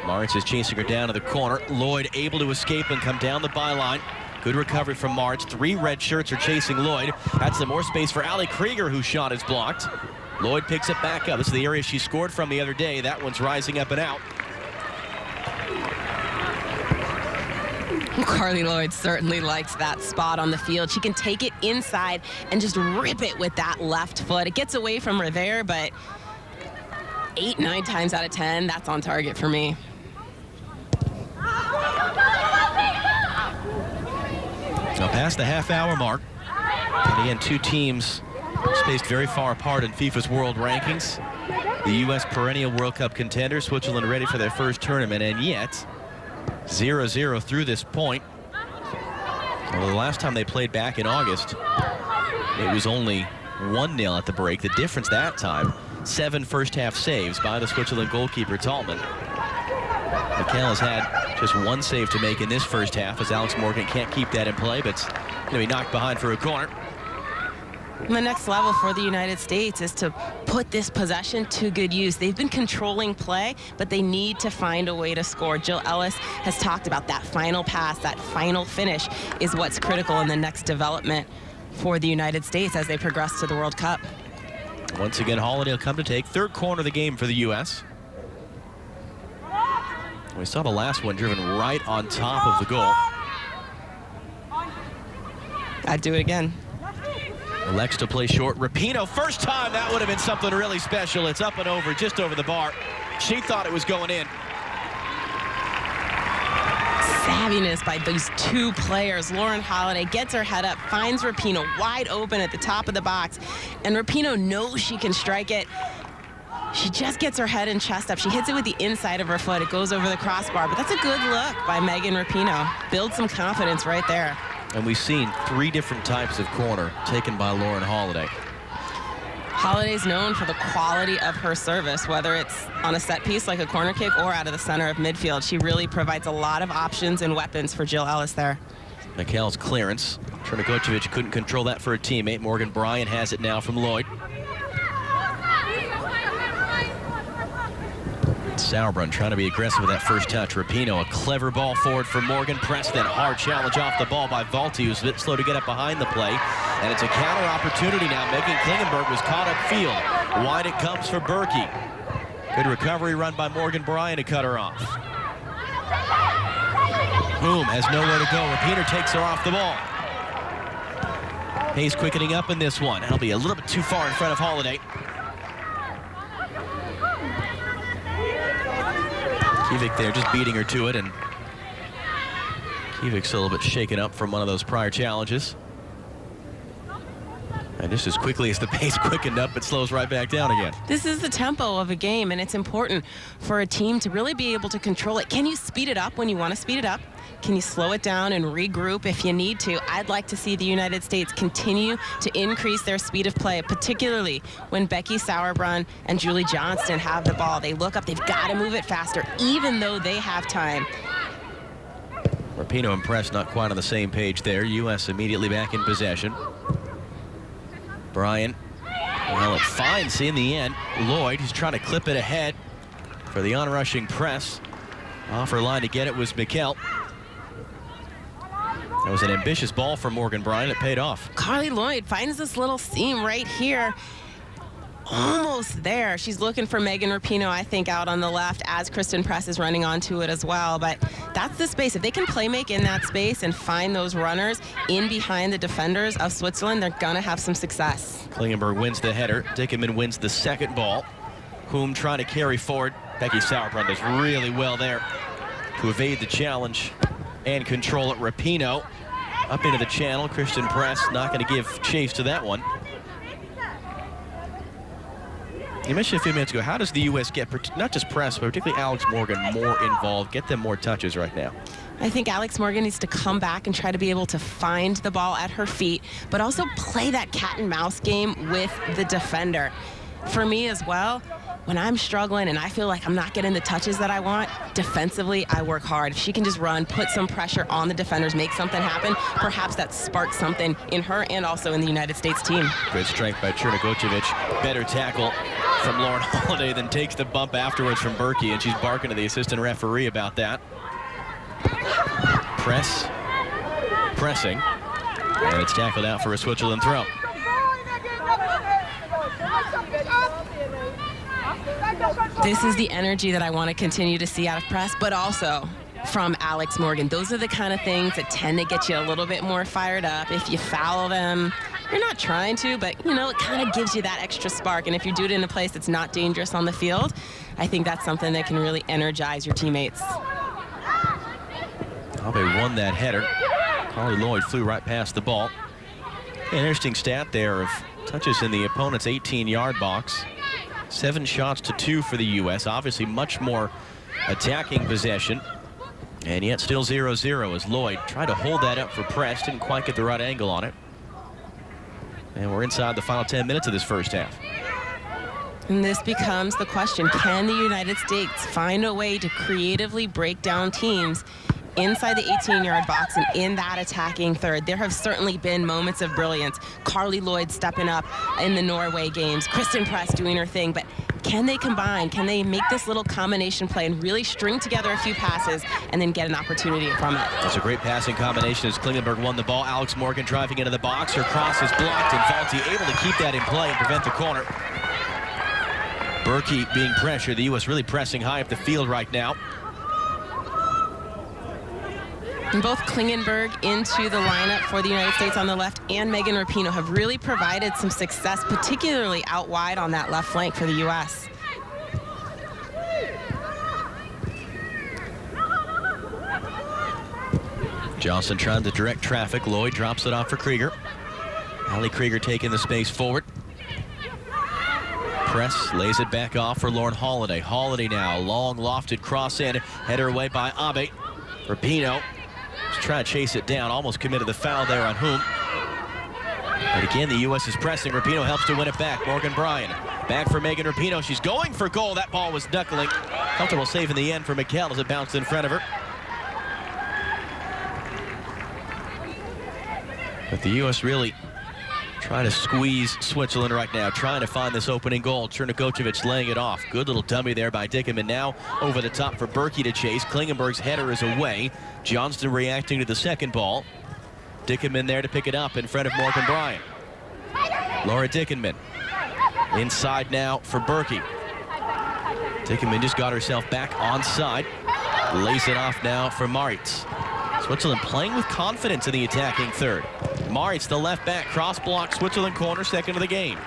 Speaker 1: Moritz is chasing her down to the corner. Lloyd able to escape and come down the byline. Good recovery from Moritz. 3 red shirts are chasing Lloyd. That's some more space for Ali Krieger, whose shot is blocked. Lloyd picks it back up. This is the area she scored from the other day. That one's rising up and out.
Speaker 6: Carly Lloyd certainly likes that spot on the field. She can take it inside and just rip it with that left foot. It gets away from her there, but 8, 9 times out of 10, that's on target for me.
Speaker 1: Now past the half-hour mark. And again, 2 teams spaced very far apart in FIFA's world rankings. The U.S. perennial World Cup contender, Switzerland ready for their first tournament, and yet 0-0 through this point. Well, the last time they played back in August, it was only 1-0 at the break. The difference that time, 7 first-half saves by the Switzerland goalkeeper, Talman. Mikkel has had just 1 save to make in this first half, as Alex Morgan can't keep that in play, but it's going to be knocked behind for a corner.
Speaker 6: And the next level for the United States is to put this possession to good use. They've been controlling play, but they need to find a way to score. Jill Ellis has talked about that final pass, that final finish is what's critical in the next development for the United States as they progress to the World Cup.
Speaker 1: Once again, Holiday will come to take. 3rd corner of the game for the U.S. We saw the last one driven right on top of the goal.
Speaker 6: I'd do it again.
Speaker 1: Elects to play short. Rapinoe, first time, that would have been something really special. It's up and over, just over the bar. She thought it was going in.
Speaker 6: Savviness by these two players. Lauren Holiday gets her head up, finds Rapinoe wide open at the top of the box, and Rapinoe knows she can strike it. She just gets her head and chest up. She hits it with the inside of her foot. It goes over the crossbar, but that's a good look by Megan Rapinoe. Build some confidence right there.
Speaker 1: And we've seen 3 different types of corner taken by Lauren Holiday.
Speaker 6: Holiday's known for the quality of her service, whether it's on a set piece like a corner kick or out of the center of midfield. She really provides a lot of options and weapons for Jill Ellis there.
Speaker 1: Mikhail's clearance. Chernigocevic couldn't control that for a teammate. Morgan Bryan has it now from Lloyd. Sauerbrunn trying to be aggressive with that first touch. Rapinoe, a clever ball forward for Morgan. Press, then hard challenge off the ball by Valti, who's a bit slow to get up behind the play. And it's a counter opportunity now. Megan Klingenberg was caught upfield. Wide it comes for Berkey. Good recovery run by Morgan Bryan to cut her off. Boom, has nowhere to go. Rapinoe takes her off the ball. Pace quickening up in this one. That'll be a little bit too far in front of Holiday. Kivik there just beating her to it, and Kivik's a little bit shaken up from one of those prior challenges. And just as quickly as the pace quickened up, it slows right back down again.
Speaker 6: This is the tempo of a game, and it's important for a team to really be able to control it. Can you speed it up when you want to speed it up? Can you slow it down and regroup if you need to? I'd like to see the United States continue to increase their speed of play, particularly when Becky Sauerbrunn and Julie Johnston have the ball. They look up, they've got to move it faster, even though they have time.
Speaker 1: Rapinoe and Press not quite on the same page there. U.S. immediately back in possession. Bryan, well, it finds in the end. Lloyd, who's trying to clip it ahead for the onrushing Press. Off her line to get it was Mikkel. That was an ambitious ball for Morgan Bryan. It paid off.
Speaker 6: Carly Lloyd finds this little seam right here. Almost there. She's looking for Megan Rapinoe, I think, out on the left as Kristen Press is running onto it as well. But that's the space. If they can play make in that space and find those runners in behind the defenders of Switzerland, they're going to have some success.
Speaker 1: Klingenberg wins the header. Dickerman wins the second ball. Whom trying to carry forward. Becky Sauerbrunn does really well there to evade the challenge and control it. Rapinoe up into the channel. Kristen Press not going to give chase to that one. You mentioned a few minutes ago, how does the U.S. get, not just Press, but particularly Alex Morgan, more involved, get them more touches right now?
Speaker 6: I think Alex Morgan needs to come back and try to be able to find the ball at her feet, but also play that cat and mouse game with the defender. For me as well, when I'm struggling and I feel like I'm not getting the touches that I want, defensively, I work hard. If she can just run, put some pressure on the defenders, make something happen, perhaps that sparks something in her and also in the United States team.
Speaker 1: Good strike by Chernigocevic. Better tackle from Lauren Holiday, then takes the bump afterwards from Berkey, and she's barking to the assistant referee about that. Pressing, and it's tackled out for a Switzerland throw.
Speaker 6: This is the energy that I want to continue to see out of Press, but also from Alex Morgan. Those are the kind of things that tend to get you a little bit more fired up. If you foul them, you're not trying to, but, you know, it kind of gives you that extra spark. And if you do it in a place that's not dangerous on the field, I think that's something that can really energize your teammates.
Speaker 1: Albe won that header. Carly Lloyd flew right past the ball. An interesting stat there of touches in the opponent's 18-yard box. 7 shots to 2 for the U.S. Obviously much more attacking possession. And yet still 0-0 as Lloyd tried to hold that up for Press. Didn't quite get the right angle on it. And we're inside the final 10 minutes of this first half.
Speaker 6: And this becomes the question, can the United States find a way to creatively break down teams inside the 18-yard box and in that attacking third? There have certainly been moments of brilliance. Carly Lloyd stepping up in the Norway games, Kristen Press doing her thing, but can they combine? Can they make this little combination play and really string together a few passes and then get an opportunity from it?
Speaker 1: That's a great passing combination as Klingenberg won the ball. Alex Morgan driving into the box. Her cross is blocked, and Valti able to keep that in play and prevent the corner. Berkey being pressured. The U.S. really pressing high up the field right now.
Speaker 6: And both Klingenberg into the lineup for the United States on the left and Megan Rapinoe have really provided some success, particularly out wide on that left flank for the U.S.
Speaker 1: Johnson trying to direct traffic. Lloyd drops it off for Krieger. Ali Krieger taking the space forward. Press lays it back off for Lauren Holiday. Holiday now, long lofted cross in, header away by Abe. Rapinoe just trying to chase it down, almost committed the foul there on whom. But again, the U.S. is pressing. Rapinoe helps to win it back. Morgan Bryan back for Megan Rapinoe. She's going for goal. That ball was knuckling. Comfortable save in the end for McHale as it bounced in front of her. But the U.S. really trying to squeeze Switzerland right now, trying to find this opening goal. Chernigocevic laying it off. Good little dummy there by Dickerman. Now over the top for Berkey to chase. Klingenberg's header is away. Johnston reacting to the second ball. Dickerman there to pick it up in front of Morgan Bryan. Laura Dickerman inside now for Berkey. Dickerman just got herself back onside. Lays it off now for Maritz. Switzerland playing with confidence in the attacking third. Maritz, the left back, cross block, Switzerland corner, second of the game.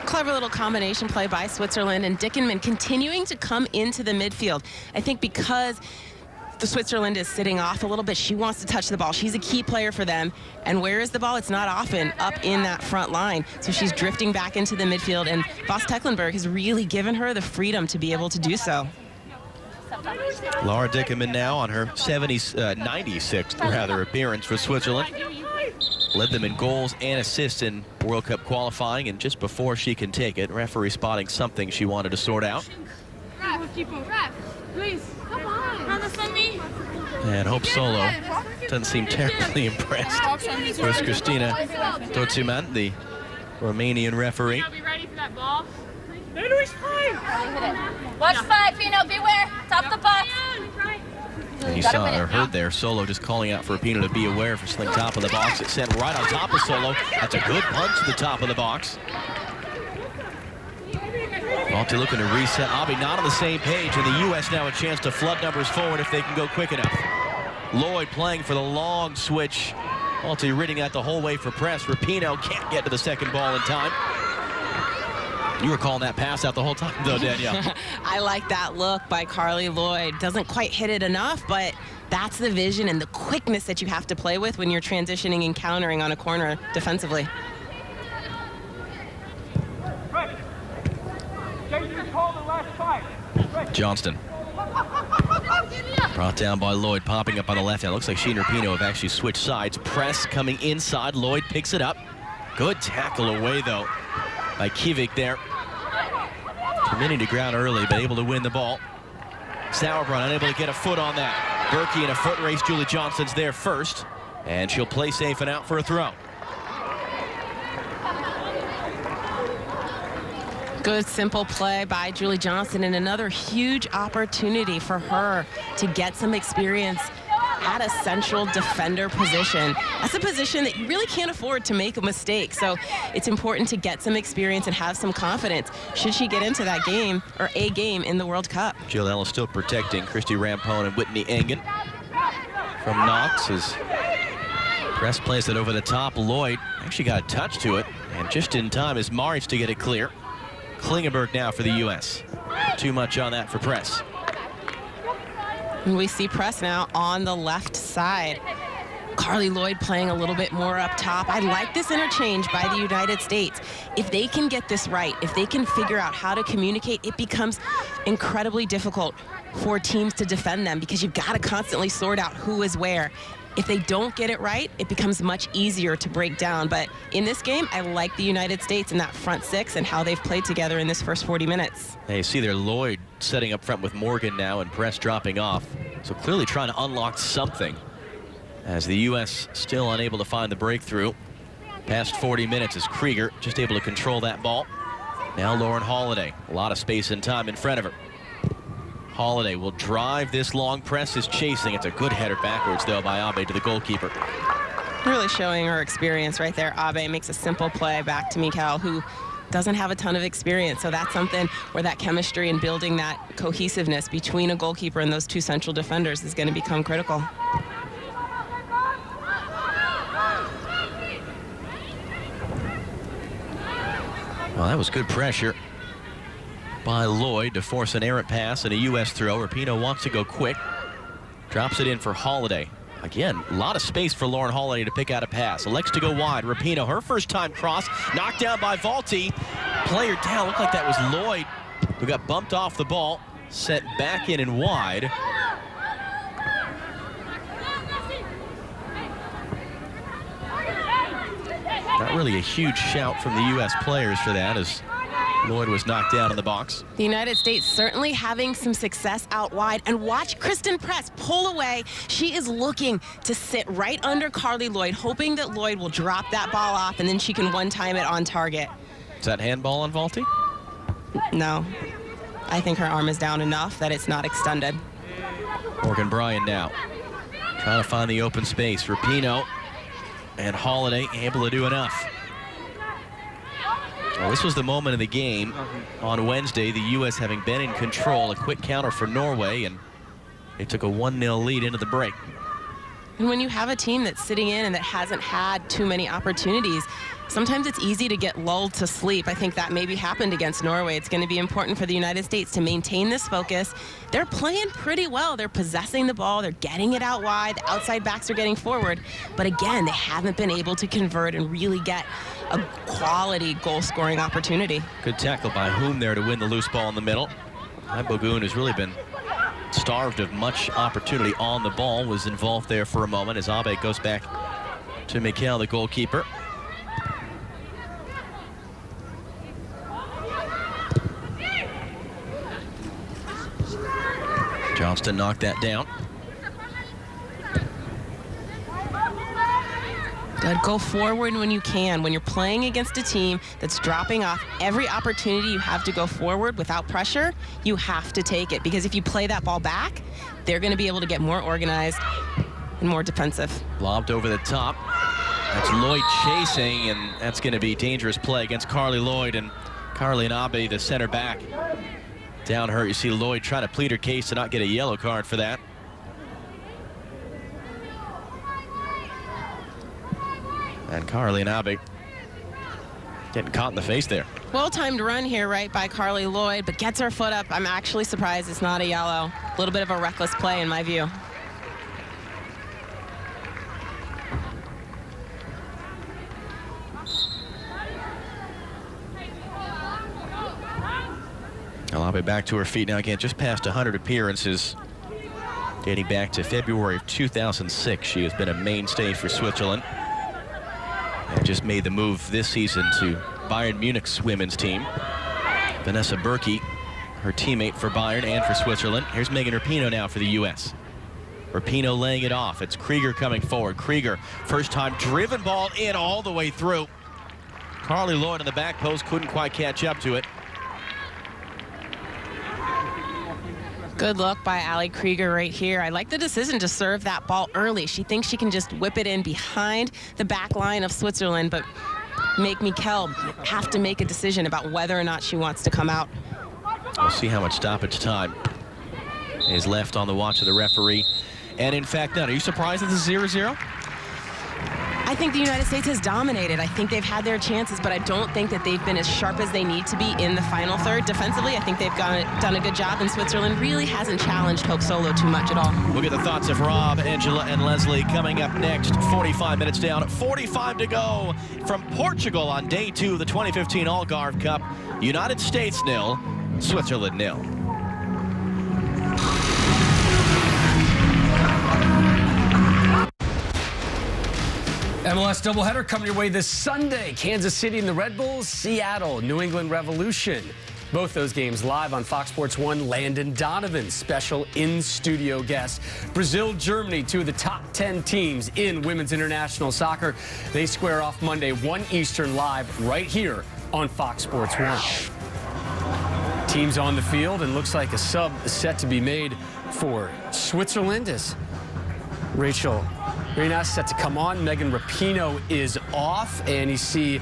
Speaker 6: Clever little combination play by Switzerland, and Dickerman continuing to come into the midfield. I think because the Switzerland is sitting off a little bit, she wants to touch the ball. She's a key player for them. And where is the ball? It's not often up in that front line. So she's drifting back into the midfield, and Voss Tecklenburg has really given her the freedom to be able to do so.
Speaker 1: Laura Dickerman now on her 96th appearance for Switzerland. Led them in goals and assists in World Cup qualifying, and just before she can take it, referee spotting something she wanted to sort out. And Hope Solo doesn't seem terribly impressed with Christina Toțuman, the Romanian referee.
Speaker 7: Watch 5, Pino, beware. Top the box.
Speaker 1: And you saw or heard there, Solo just calling out for Rapinoe to be aware for sling top of the box. It's sent right on top of Solo. That's a good punch to the top of the box. Malta looking to reset. Abe not on the same page, and the U.S. now a chance to flood numbers forward if they can go quick enough. Lloyd playing for the long switch. Malta ridding that the whole way for press. Rapinoe can't get to the second ball in time. You were calling that pass out the whole time, though, Danielle.
Speaker 6: I like that look by Carly Lloyd. Doesn't quite hit it enough, but that's the vision and the quickness that you have to play with when you're transitioning and countering on a corner defensively.
Speaker 1: Johnston. Brought down by Lloyd, popping up on the left hand. Looks like she and Rapinoe have actually switched sides. Press coming inside. Lloyd picks it up. Good tackle away, though, by Kivik there. Committing to ground early, but able to win the ball. Sauerbrunn unable to get a foot on that. Berkey in a foot race. Julie Johnston's there first, and she'll play safe and out for a throw.
Speaker 6: Good simple play by Julie Johnston, and another huge opportunity for her to get some experience at a central defender position. That's a position that you really can't afford to make a mistake. So it's important to get some experience and have some confidence should she get into that game or a game in the World Cup.
Speaker 1: Jill Ellis still protecting Christy Rampone and Whitney Engen from Knox as Press plays it over the top. Lloyd actually got a touch to it, and just in time is Maritz to get it clear. Klingenberg now for the U.S. Too much on that for Press.
Speaker 6: And we see Press now on the left side. Carly Lloyd playing a little bit more up top. I like this interchange by the United States. If they can get this right, if they can figure out how to communicate, it becomes incredibly difficult for teams to defend them because you've got to constantly sort out who is where. If they don't get it right, it becomes much easier to break down. But in this game, I like the United States in that front six and how they've played together in this first 40 minutes.
Speaker 1: Hey, you see there Lloyd setting up front with Morgan now and Press dropping off. So clearly trying to unlock something as the U.S. still unable to find the breakthrough. Past 40 minutes as Krieger just able to control that ball. Now Lauren Holiday, a lot of space and time in front of her. Holiday will drive this long press, is chasing. It's a good header backwards, though, by Abe to the goalkeeper.
Speaker 6: Really showing her experience right there. Abe makes a simple play back to Mikal, who doesn't have a ton of experience. So that's something where that chemistry and building that cohesiveness between a goalkeeper and those two central defenders is going to become critical.
Speaker 1: Well, that was good pressure by Lloyd to force an errant pass and a U.S. throw. Rapinoe wants to go quick. Drops it in for Holiday. Again, a lot of space for Lauren Holiday to pick out a pass. Elects to go wide. Rapinoe, her first time cross, knocked down by Valti. Player down, looked like that was Lloyd, who got bumped off the ball, set back in and wide. Not really a huge shout from the U.S. players for that, as Lloyd was knocked down in the box.
Speaker 6: The United States certainly having some success out wide. And watch Kristen Press pull away. She is looking to sit right under Carly Lloyd, hoping that Lloyd will drop that ball off and then she can one-time it on target.
Speaker 1: Is that handball on Valti?
Speaker 6: No. I think her arm is down enough that it's not extended.
Speaker 1: Morgan Bryan now trying to find the open space. Rapinoe and Holiday able to do enough. Well, this was the moment of the game on Wednesday, the U.S. having been in control. A quick counter for Norway, and they took a 1-0 lead into the break.
Speaker 6: And when you have a team that's sitting in and that hasn't had too many opportunities, sometimes it's easy to get lulled to sleep. I think that maybe happened against Norway. It's going to be important for the United States to maintain this focus. They're playing pretty well. They're possessing the ball. They're getting it out wide. The outside backs are getting forward. But again, they haven't been able to convert and really get a quality goal-scoring opportunity.
Speaker 1: Good tackle by Whom there to win the loose ball in the middle. Bogoon has really been starved of much opportunity on the ball. Was involved there for a moment as Abe goes back to Mikhail, the goalkeeper. Johnston knocked that down.
Speaker 6: Go forward when you can. When you're playing against a team that's dropping off every opportunity you have to go forward without pressure, you have to take it. Because if you play that ball back, they're going to be able to get more organized and more defensive.
Speaker 1: Lobbed over the top. That's Lloyd chasing, and that's going to be dangerous play against Carly Lloyd. And Carly and Abe, the center back, down her. You see Lloyd trying to plead her case to not get a yellow card for that. And Carly and Abe getting caught in the face there.
Speaker 6: Well-timed run here, right, by Carly Lloyd, but gets her foot up. I'm actually surprised it's not a yellow. A little bit of a reckless play in my view.
Speaker 1: Abe back to her feet now again, just past 100 appearances. Dating back to February of 2006, she has been a mainstay for Switzerland. And just made the move this season to Bayern Munich's women's team. Vanessa Berkey, her teammate for Bayern and for Switzerland. Here's Megan Rapinoe now for the U.S. Rapinoe laying it off. It's Krieger coming forward. Krieger, first time driven ball in all the way through. Carly Lloyd in the back post couldn't quite catch up to it.
Speaker 6: Good look by Ali Krieger right here. I like the decision to serve that ball early. She thinks she can just whip it in behind the back line of Switzerland, but make Mikkel have to make a decision about whether or not she wants to come out.
Speaker 1: We'll see how much stoppage time is left on the watch of the referee. And in fact, none. Are you surprised that this is 0-0?
Speaker 6: I think the United States has dominated. I think they've had their chances, but I don't think that they've been as sharp as they need to be in the final third. Defensively, I think they've done a good job, and Switzerland really hasn't challenged Hope Solo too much at all.
Speaker 1: We'll get the thoughts of Rob, Angela, and Leslie coming up next. 45 minutes down, 45 to go from Portugal on day 2 of the 2015 Algarve Cup. United States 0, Switzerland 0.
Speaker 2: MLS doubleheader coming your way this Sunday. Kansas City and the Red Bulls, Seattle, New England Revolution. Both those games live on Fox Sports 1. Landon Donovan, special in-studio guest. Brazil, Germany, 2 of the top 10 teams in women's international soccer. They square off Monday, 1 Eastern live right here on Fox Sports 1. Teams on the field, and looks like a sub is set to be made for Switzerland as Rachel Reyna's set to come on. Megan Rapinoe is off, and you see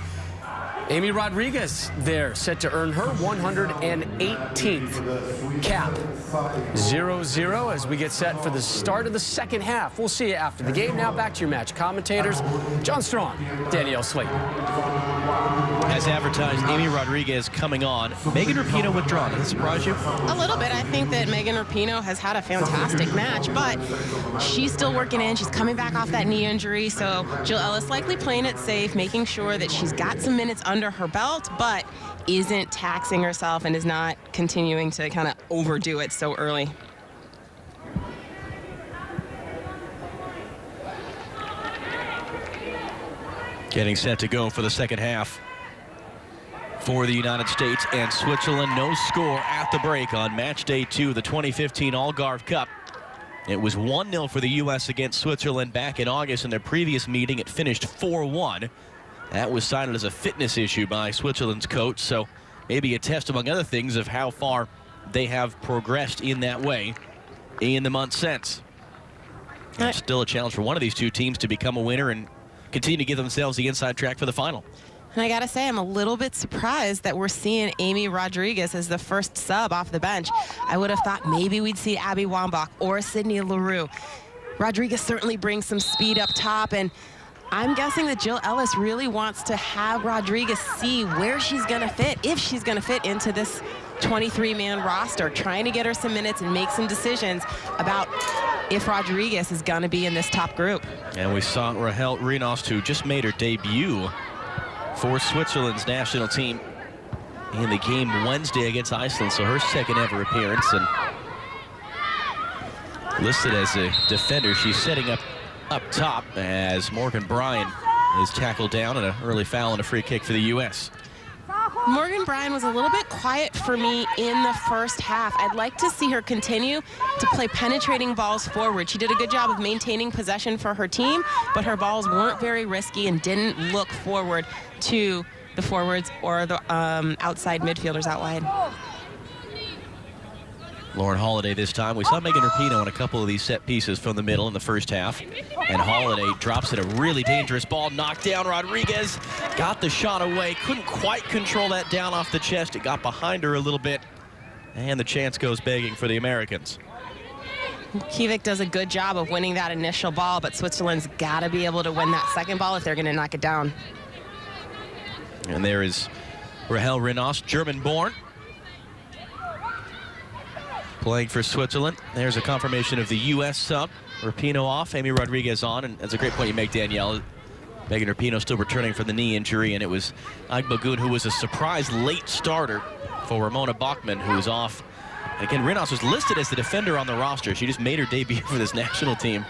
Speaker 2: Amy Rodriguez there, set to earn her 118th cap. 0-0 as we get set for the start of the second half. We'll see you after the game. Now back to your match commentators, John Strong, Danielle Slayton.
Speaker 1: As advertised, Amy Rodriguez coming on. Megan Rapinoe withdrawn. Does that surprise you?
Speaker 6: A little bit. I think that Megan Rapinoe has had a fantastic match, but she's still working in. She's coming back off that knee injury, so Jill Ellis likely playing it safe, making sure that she's got some minutes under her belt, but isn't taxing herself and is not continuing to kind of overdo it so early.
Speaker 1: Getting set to go for the second half for the United States and Switzerland. No score at the break on match day 2, the 2015 Algarve Cup. It was 1-0 for the U.S. against Switzerland back in August. In their previous meeting, it finished 4-1. That was cited as a fitness issue by Switzerland's coach, so maybe a test, among other things, of how far they have progressed in that way in the months since. There's still a challenge for one of these two teams to become a winner and continue to give themselves the inside track for the final.
Speaker 6: And I got to say, I'm a little bit surprised that we're seeing Amy Rodriguez as the first sub off the bench. I would have thought maybe we'd see Abby Wambach or Sydney Leroux. Rodriguez certainly brings some speed up top, and I'm guessing that Jill Ellis really wants to have Rodriguez see where she's going to fit, if she's going to fit into this 23-man roster, trying to get her some minutes and make some decisions about if Rodriguez is going to be in this top group.
Speaker 1: And we saw Rahel Rinost, who just made her debut for Switzerland's national team in the game Wednesday against Iceland, so her second ever appearance, and listed as a defender. She's setting up top as Morgan Bryan is tackled down, and an early foul and a free kick for the U.S.
Speaker 6: Morgan Bryan was a little bit quiet for me in the first half. I'd like to see her continue to play penetrating balls forward. She did a good job of maintaining possession for her team, but her balls weren't very risky and didn't look forward to the forwards or the outside midfielders out wide.
Speaker 1: Lauren Holiday this time. We saw Megan Rapinoe on a couple of these set pieces from the middle in the first half. And Holiday drops it, a really dangerous ball, knocked down. Rodriguez got the shot away, couldn't quite control that down off the chest. It got behind her a little bit, and the chance goes begging for the Americans.
Speaker 6: Kivik does a good job of winning that initial ball, but Switzerland's got to be able to win that second ball if they're going to knock it down.
Speaker 1: And there is Rahel Rinost, German-born, playing for Switzerland. There's a confirmation of the U.S. sub. Rapinoe off, Amy Rodriguez on, and that's a great point you make, Danielle. Megan Rapinoe still returning from the knee injury, and it was Agbagun who was a surprise late starter for Ramona Bachmann, who was off. And again, Rinost was listed as the defender on the roster. She just made her debut for this national team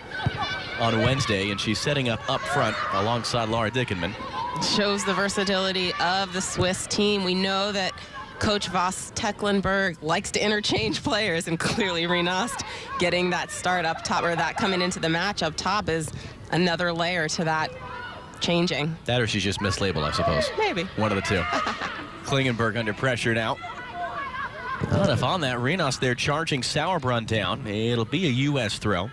Speaker 1: on Wednesday, and she's setting up front alongside Laura Dickenman.
Speaker 6: Shows the versatility of the Swiss team. We know that Coach Voss Tecklenburg likes to interchange players, and clearly Rinost getting that start up top, or that coming into the match up top, is another layer to that changing.
Speaker 1: That or she's just mislabeled, I suppose.
Speaker 6: Maybe.
Speaker 1: One of the two. Klingenberg under pressure now. Not enough on that. Rinost there charging Sauerbrunn down. It'll be a U.S. throw.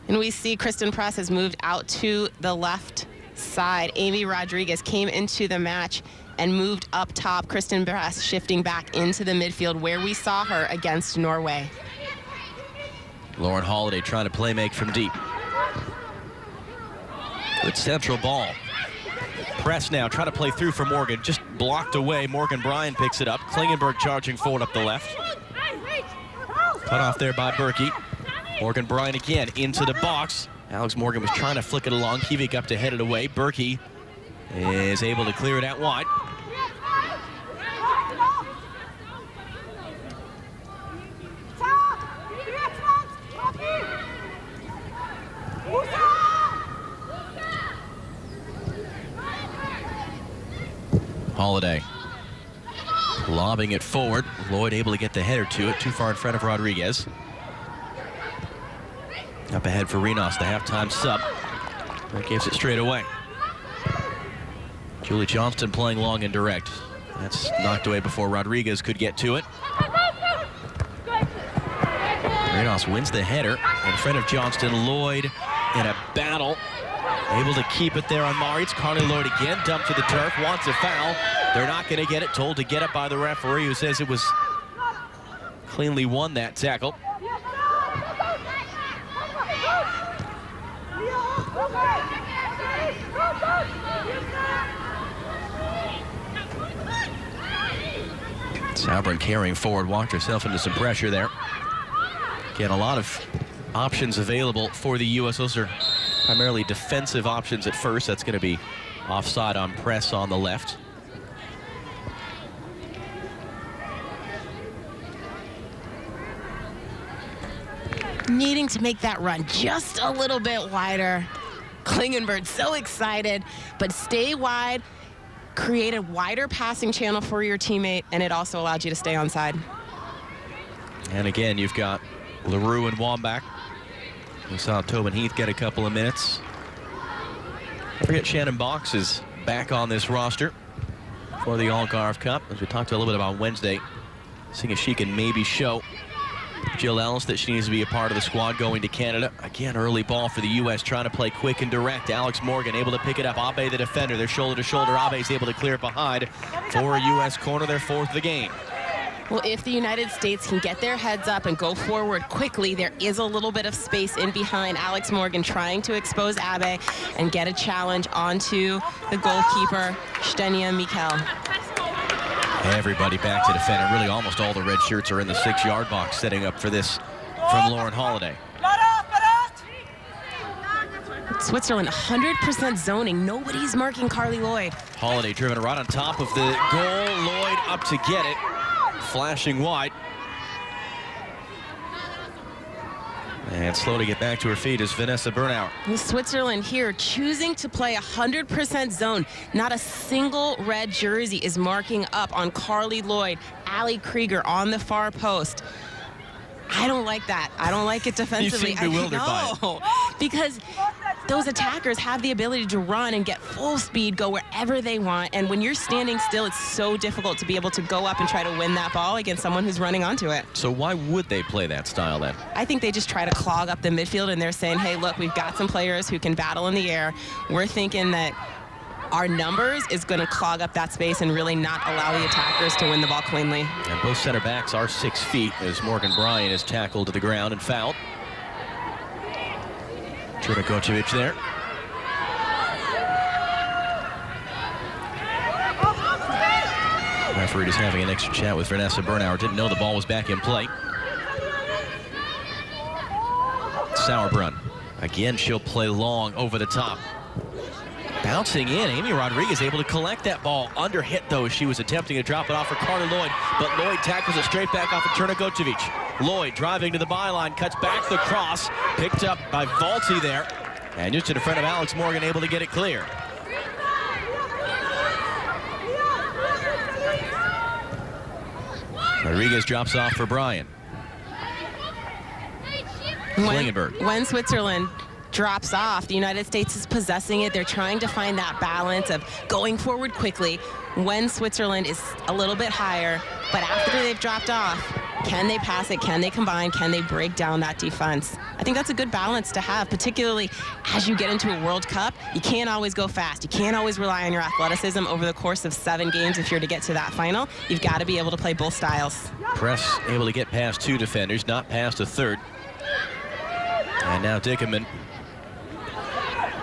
Speaker 6: And we see Kristen Press has moved out to the left side. Amy Rodriguez came into the match and moved up top. Kristen Press shifting back into the midfield where we saw her against Norway.
Speaker 1: Lauren Holiday trying to play make from deep. Good central ball. Press now trying to play through for Morgan. Just blocked away. Morgan Bryan picks it up. Klingenberg charging forward up the left. Cut off there by Berkey. Morgan Bryan again into the box. Alex Morgan was trying to flick it along. Kivik up to head it away. Berkey is able to clear it out wide. Holiday lobbing it forward. Lloyd able to get the header to it, too far in front of Rodriguez. Up ahead for Rinost, the halftime sub. That gives it straight away. Julie Johnston playing long and direct. That's knocked away before Rodriguez could get to it. Rinost wins the header in front of Johnston. Lloyd in a battle. Able to keep it there on Maritz. Carly Lloyd again, dumped to the turf, wants a foul. They're not going to get it, told to get it by the referee, who says it was cleanly won, that tackle. Sauerbrunn carrying forward, walked herself into some pressure there. Again, a lot of options available for the U.S. Those are primarily defensive options at first. That's going to be offside on press on the left.
Speaker 6: Needing to make that run just a little bit wider. Klingenberg so excited, but stay wide, create a wider passing channel for your teammate, and it also allowed you to stay onside.
Speaker 1: And again, you've got LaRue and Wambach. We saw Tobin Heath get a couple of minutes. I forget Shannon Box is back on this roster for the Algarve Cup, as we talked a little bit about Wednesday, seeing if she can maybe show Jill Ellis that she needs to be a part of the squad going to Canada. Again, early ball for the U.S. trying to play quick and direct. Alex Morgan able to pick it up. Abe, the defender, they're shoulder to shoulder. Abe's able to clear it behind for a U.S. corner, their fourth of the game.
Speaker 6: Well, if the United States can get their heads up and go forward quickly, there is a little bit of space in behind. Alex Morgan trying to expose Abe and get a challenge onto the goalkeeper, Stenia Mikel.
Speaker 1: Everybody back to defend, and really almost all the red shirts are in the 6-yard box, setting up for this from Lauren Holiday.
Speaker 6: Switzerland 100% zoning. Nobody's marking Carly Lloyd.
Speaker 1: Holiday driven right on top of the goal. Lloyd up to get it. Flashing wide. And slow to get back to her feet is Vanessa Bernauer.
Speaker 6: Switzerland here choosing to play 100% zone. Not a single red jersey is marking up on Carly Lloyd. Ali Krieger on the far post. I don't like that. I don't like it defensively.
Speaker 1: You seem bewildered by it.
Speaker 6: Because those attackers have the ability to run and get full speed, go wherever they want. And when you're standing still, it's so difficult to be able to go up and try to win that ball against someone who's running onto it.
Speaker 1: So why would they play that style then?
Speaker 6: I think they just try to clog up the midfield, and they're saying, hey, look, we've got some players who can battle in the air. We're thinking that our numbers is going to clog up that space and really not allow the attackers to win the ball cleanly.
Speaker 1: And both center backs are 6 feet as Morgan Bryan is tackled to the ground and fouled. Trinakocevic there. Referee is having an extra chat with Vanessa Bernauer. Didn't know the ball was back in play. Sauerbrunn. Again, she'll play long over the top. Bouncing in, Amy Rodriguez able to collect that ball. Under hit, though, she was attempting to drop it off for Carly Lloyd, but Lloyd tackles it straight back off of Trinakocevic. Lloyd driving to the byline, cuts back the cross, picked up by Valti there, and just in front of Alex Morgan, able to get it clear. Rodriguez drops off for Bryan. Klingenberg.
Speaker 6: When Switzerland drops off, the United States is possessing it. They're trying to find that balance of going forward quickly when Switzerland is a little bit higher, but after they've dropped off, can they pass it? Can they combine? Can they break down that defense? I think that's a good balance to have, particularly as you get into a World Cup. You can't always go fast. You can't always rely on your athleticism over the course of 7 games if you're to get to that final. You've got to be able to play both styles.
Speaker 1: Press able to get past 2 defenders, not past a third. And now Dickerman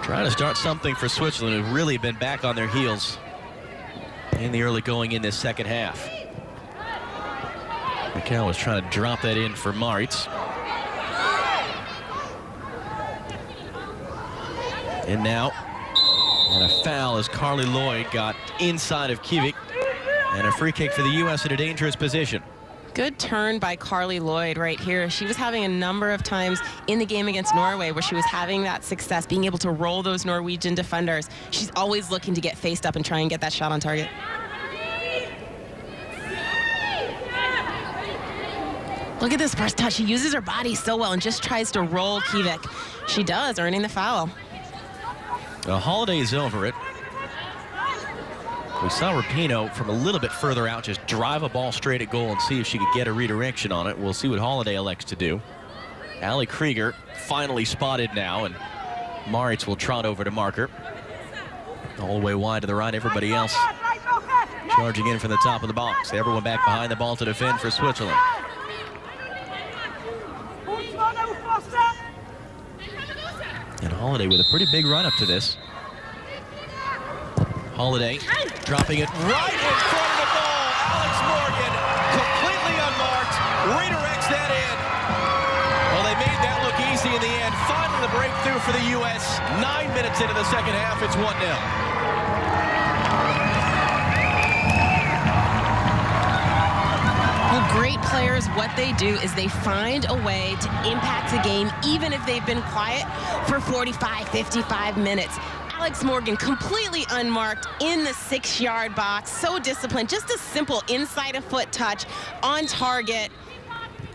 Speaker 1: trying to start something for Switzerland, who've really been back on their heels in the early going in this second half. Mikel was trying to drop that in for Maritz. And now, and a foul as Carly Lloyd got inside of Kivik. And a free kick for the U.S. in a dangerous position.
Speaker 6: Good turn by Carly Lloyd right here. She was having a number of times in the game against Norway where she was having that success, being able to roll those Norwegian defenders. She's always looking to get faced up and try and get that shot on target. Look at this first touch. She uses her body so well and just tries to roll Kivik. She does, earning the foul.
Speaker 1: Holiday is over it. We saw Rapinoe from a little bit further out just drive a ball straight at goal and see if she could get a redirection on it. We'll see what Holiday elects to do. Ali Krieger finally spotted now, and Moritz will trot over to marker. All the way wide to the right, everybody else charging in from the top of the box. Everyone back behind the ball to defend for Switzerland. And Holiday with a pretty big run up to this. Holiday dropping it right in front of the goal. Alex Morgan, completely unmarked, redirects that in. Well, they made that look easy in the end. Finally, the breakthrough for the U.S. 9 minutes into the second half, it's 1-0.
Speaker 6: Great players, what they do is they find a way to impact the game, even if they've been quiet for 45, 55 minutes. Alex Morgan completely unmarked in the 6-yard box. So disciplined, just a simple inside a foot touch on target.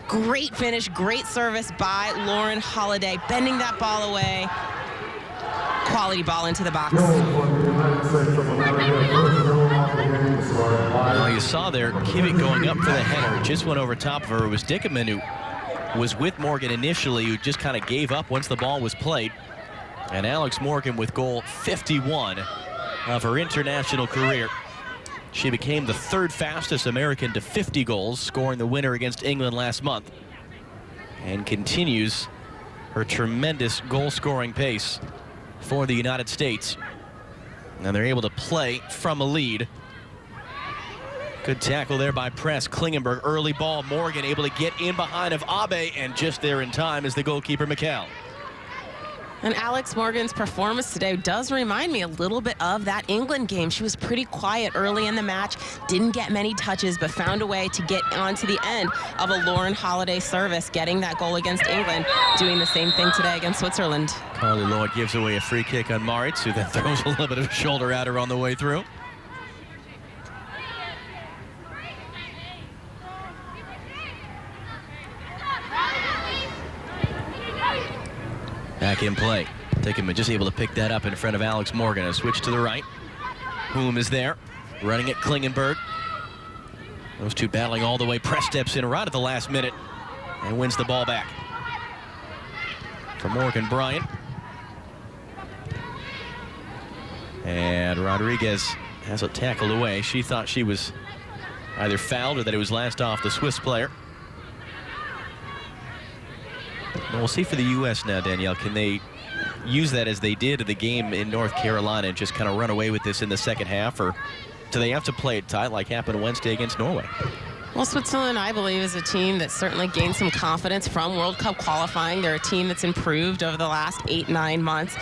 Speaker 6: Great finish, great service by Lauren Holiday, bending that ball away. Quality ball into the box.
Speaker 1: Well, you saw there, Kivik going up for the header. Just went over top of her. It was Dickerman who was with Morgan initially, who just kind of gave up once the ball was played. And Alex Morgan with goal 51 of her international career. She became the third fastest American to 50 goals, scoring the winner against England last month. And continues her tremendous goal-scoring pace for the United States. And they're able to play from a lead. Good tackle there by Press. Klingenberg, early ball. Morgan able to get in behind of Abe, and just there in time is the goalkeeper, McCall.
Speaker 6: And Alex Morgan's performance today does remind me a little bit of that England game. She was pretty quiet early in the match, didn't get many touches, but found a way to get onto the end of a Lauren Holiday service, getting that goal against England, doing the same thing today against Switzerland.
Speaker 1: Carly Lloyd gives away a free kick on Moritz, who then throws a little bit of a shoulder at her on the way through. Back in play. Dickerman just able to pick that up in front of Alex Morgan. A switch to the right. Whom is there. Running at Klingenberg. Those two battling all the way. Press steps in right at the last minute and wins the ball back. For Morgan Bryant. And Rodriguez has it tackled away. She thought she was either fouled or that it was last off the Swiss player. Well, we'll see for the U.S. now, Danielle. Can they use that as they did in the game in North Carolina and just kind of run away with this in the second half? Or do they have to play it tight like happened Wednesday against Norway?
Speaker 6: Well, Switzerland, I believe, is a team that certainly gained some confidence from World Cup qualifying. They're a team that's improved over the last 8-9 months.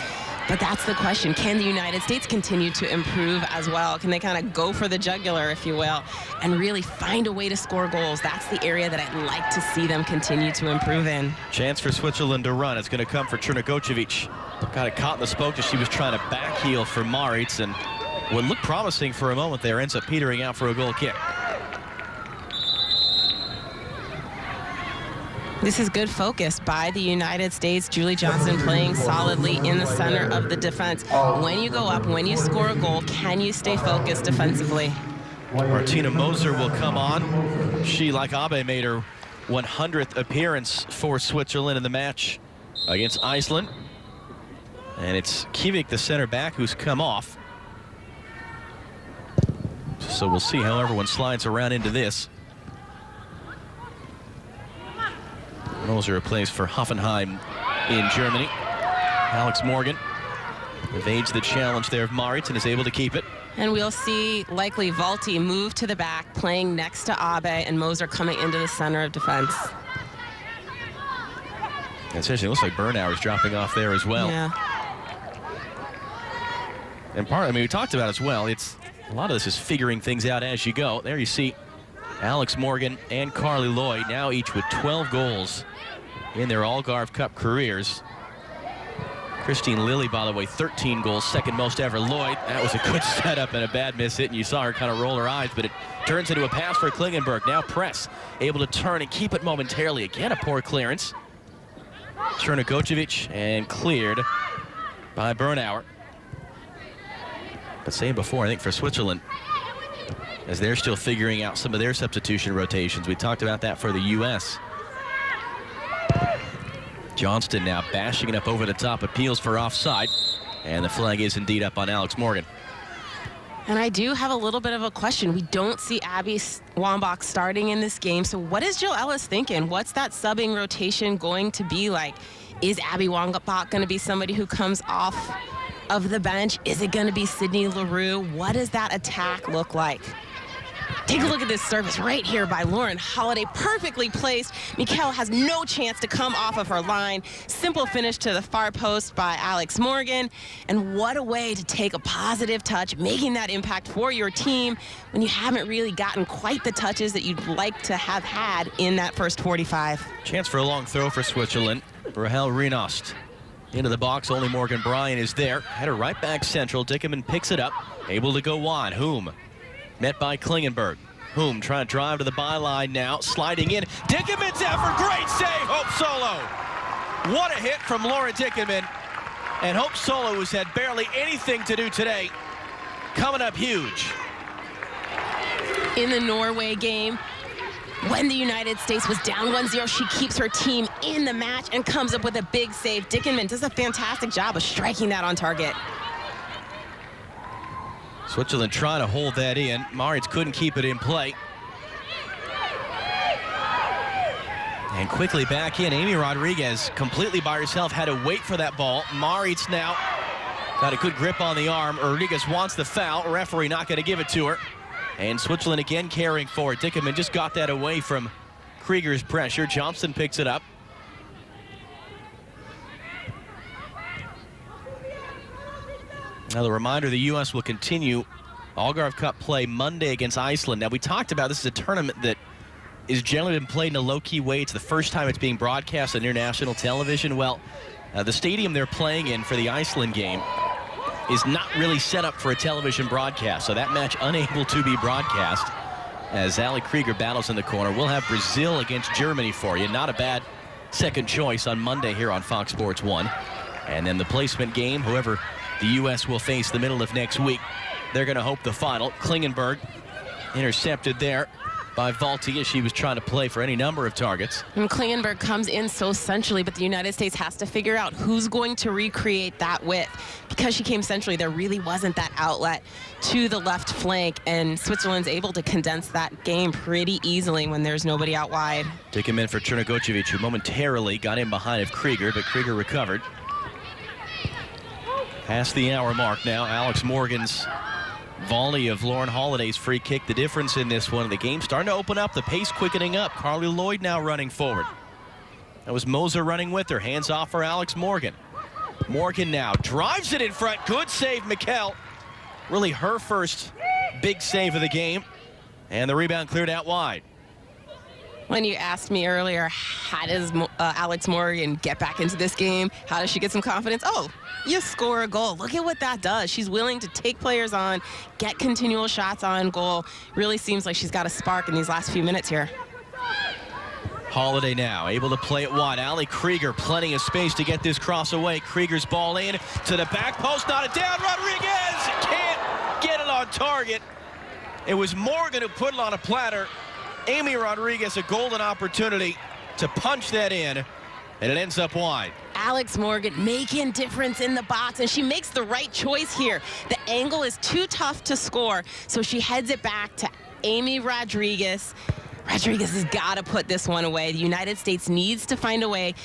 Speaker 6: But that's the question. Can the United States continue to improve as well? Can they kind of go for the jugular, if you will, and really find a way to score goals? That's the area that I'd like to see them continue to improve in.
Speaker 1: Chance for Switzerland to run. It's going to come for Chernigocevic. Got it caught in the spoke as she was trying to back heel for Moritz, and what looked promising for a moment there ends up petering out for a goal kick.
Speaker 6: This is good focus by the United States. Julie Johnson playing solidly in the center of the defense. When you go up, when you score a goal, can you stay focused defensively?
Speaker 1: Martina Moser will come on. She, like Abe, made her 100th appearance for Switzerland in the match against Iceland. And it's Kivik, the center back, who's come off. So we'll see how everyone slides around into this. Moser plays for Hoffenheim in Germany. Alex Morgan evades the challenge there of Moritz and is able to keep it.
Speaker 6: And we'll see likely Valti move to the back, playing next to Abe, and Moser coming into the center of defense.
Speaker 1: Essentially, it looks like Bernauer's dropping off there as well.
Speaker 6: Yeah.
Speaker 1: And part, I mean, we talked about as well, it's a lot of this is figuring things out as you go. There you see Alex Morgan and Carly Lloyd, now each with 12 goals in their Algarve Cup careers. Christine Lilly, by the way, 13 goals, second most ever. Lloyd, that was a good setup and a bad miss hit, and you saw her kind of roll her eyes, but it turns into a pass for Klingenberg. Now Press able to turn and keep it momentarily. Again, a poor clearance. Chernigocevic, and cleared by Bernauer. But saying before, I think for Switzerland, as they're still figuring out some of their substitution rotations. We talked about that for the U.S. Johnston now bashing it up over the top, appeals for offside, and the flag is indeed up on Alex Morgan.
Speaker 6: And I do have a little bit of a question. We don't see Abby Wambach starting in this game. So what is Jill Ellis thinking? What's that subbing rotation going to be like? Is Abby Wambach going to be somebody who comes off of the bench? Is it going to be Sydney Leroux? What does that attack look like? Take a look at this service right here by Lauren Holiday. Perfectly placed. Mikkel has no chance to come off of her line. Simple finish to the far post by Alex Morgan. And what a way to take a positive touch, making that impact for your team when you haven't really gotten quite the touches that you'd like to have had in that first 45.
Speaker 1: Chance for a long throw for Switzerland. Rahel Rienost into the box. Only Morgan Bryan is there. Header right back central. Dickerman picks it up. Able to go on. Hume met by Klingenberg. Hume trying to drive to the byline now. Sliding in. Dickerman's effort. Great save. Hope Solo. What a hit from Laura Dickerman. And Hope Solo, who's had barely anything to do today, coming up huge.
Speaker 6: In the Norway game, when the United States was down 1-0, she keeps her team in the match and comes up with a big save. Dickerman does a fantastic job of striking that on target.
Speaker 1: Switzerland trying to hold that in. Maritz couldn't keep it in play. And quickly back in. Amy Rodriguez completely by herself, had to wait for that ball. Maritz now got a good grip on the arm. Rodriguez wants the foul. Referee not going to give it to her. And Switzerland again carrying forward. Dickerman just got that away from Krieger's pressure. Johnston picks it up. Now the reminder, the U.S. will continue Algarve Cup play Monday against Iceland. Now we talked about this is a tournament that is generally been played in a low-key way. It's the first time it's being broadcast on international television. Well, the stadium they're playing in for the Iceland game is not really set up for a television broadcast, so that match unable to be broadcast as Ali Krieger battles in the corner. We'll have Brazil against Germany for you. Not a bad second choice on Monday here on Fox Sports 1. And then the placement game, whoever the U.S. will face the middle of next week, they're going to hope the final. Klingenberg intercepted there by Valti as she was trying to play for any number of targets.
Speaker 6: And Klingenberg comes in so centrally, but the United States has to figure out who's going to recreate that width. Because she came centrally, there really wasn't that outlet to the left flank, and Switzerland's able to condense that game pretty easily when there's nobody out wide.
Speaker 1: Take him in for Chernogocevic, who momentarily got in behind of Krieger, but Krieger recovered. Past the hour mark now. Alex Morgan's volley of Lauren Holiday's free kick. The difference in this one, the game starting to open up, the pace quickening up. Carly Lloyd now running forward. That was Moser running with her. Hands off for Alex Morgan. Morgan now drives it in front. Good save, Mikkel. Really her first big save of the game. And the rebound cleared out wide.
Speaker 6: When you asked me earlier, how does Alex Morgan get back into this game? How does she get some confidence? Oh, you score a goal. Look at what that does. She's willing to take players on, get continual shots on goal. Really seems like she's got a spark in these last few minutes here.
Speaker 1: Holiday now able to play it wide. Ali Krieger, plenty of space to get this cross away. Krieger's ball in to the back post, not it down. Rodriguez can't get it on target. It was Morgan who put it on a platter. Amy Rodriguez, a golden opportunity to punch that in, and it ends up wide.
Speaker 6: Alex Morgan making difference in the box, and she makes the right choice here. The angle is too tough to score, so she heads it back to Amy Rodriguez. Rodriguez has got to put this one away. The United States needs to find a way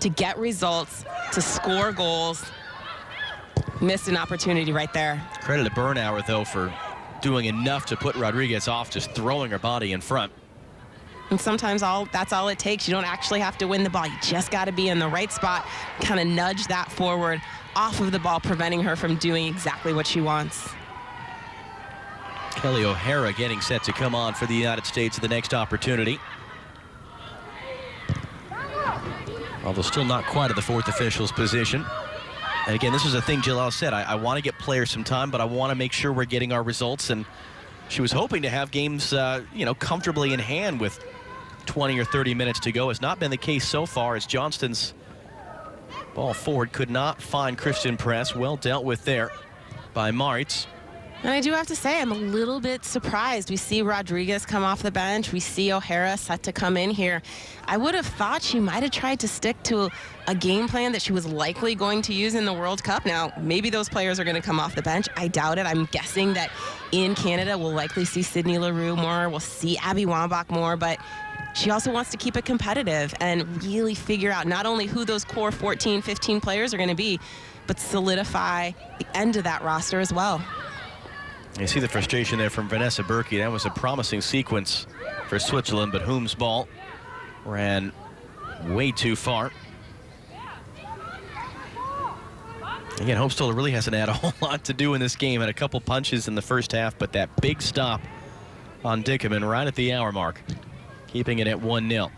Speaker 6: to get results, to score goals. Missed an opportunity right there.
Speaker 1: Credit to Bernauer, though, for doing enough to put Rodriguez off, just throwing her body in front.
Speaker 6: And sometimes that's all it takes. You don't actually have to win the ball. You just got to be in the right spot, kind of nudge that forward off of the ball, preventing her from doing exactly what she wants.
Speaker 1: Kelly O'Hara getting set to come on for the United States at the next opportunity. Although still not quite at the fourth official's position. And again, this is a thing Jill Ellis said. I want to get players some time, but I want to make sure we're getting our results. And she was hoping to have games, comfortably in hand with 20 or 30 minutes to go. Has not been the case so far, as Johnston's ball forward could not find Christian Press. Well dealt with there by Maritz.
Speaker 6: And I do have to say, I'm a little bit surprised. We see Rodriguez come off the bench. We see O'Hara set to come in here. I would have thought she might have tried to stick to a game plan that she was likely going to use in the World Cup. Now, maybe those players are going to come off the bench. I doubt it. I'm guessing that in Canada, we'll likely see Sydney Leroux more. We'll see Abby Wambach more. But she also wants to keep it competitive and really figure out not only who those core 14, 15 players are going to be, but solidify the end of that roster as well.
Speaker 1: You see the frustration there from Vanessa Berkey. That was a promising sequence for Switzerland, but Hume's ball ran way too far. Again, Hopestoller really hasn't had a whole lot to do in this game. Had a couple punches in the first half, but that big stop on Dickerman right at the hour mark, keeping it at 1-0.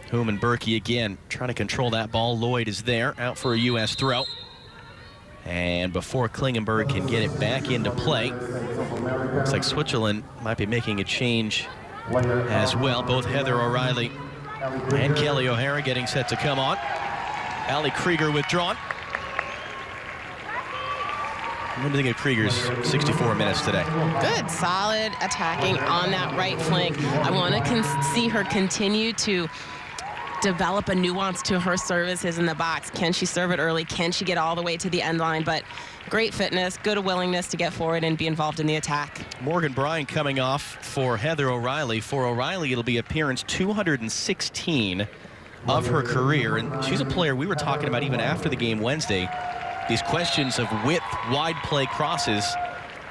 Speaker 1: Hume and Berkey again trying to control that ball. Lloyd is there, out for a U.S. throw. And before Klingenberg can get it back into play, looks like Switzerland might be making a change as well. Both Heather O'Reilly and Kelly O'Hara getting set to come on. Allie Krieger withdrawn. What do you think of Krieger's 64 minutes today?
Speaker 6: Good, solid attacking on that right flank. I want to see her continue to develop a nuance to her services in the box. Can she serve it early? Can she get all the way to the end line? But great fitness, good willingness to get forward and be involved in the attack.
Speaker 1: Morgan Bryan coming off for Heather O'Reilly. For O'Reilly, it'll be appearance 216 of her career. And she's a player we were talking about even after the game Wednesday. These questions of width, wide play crosses.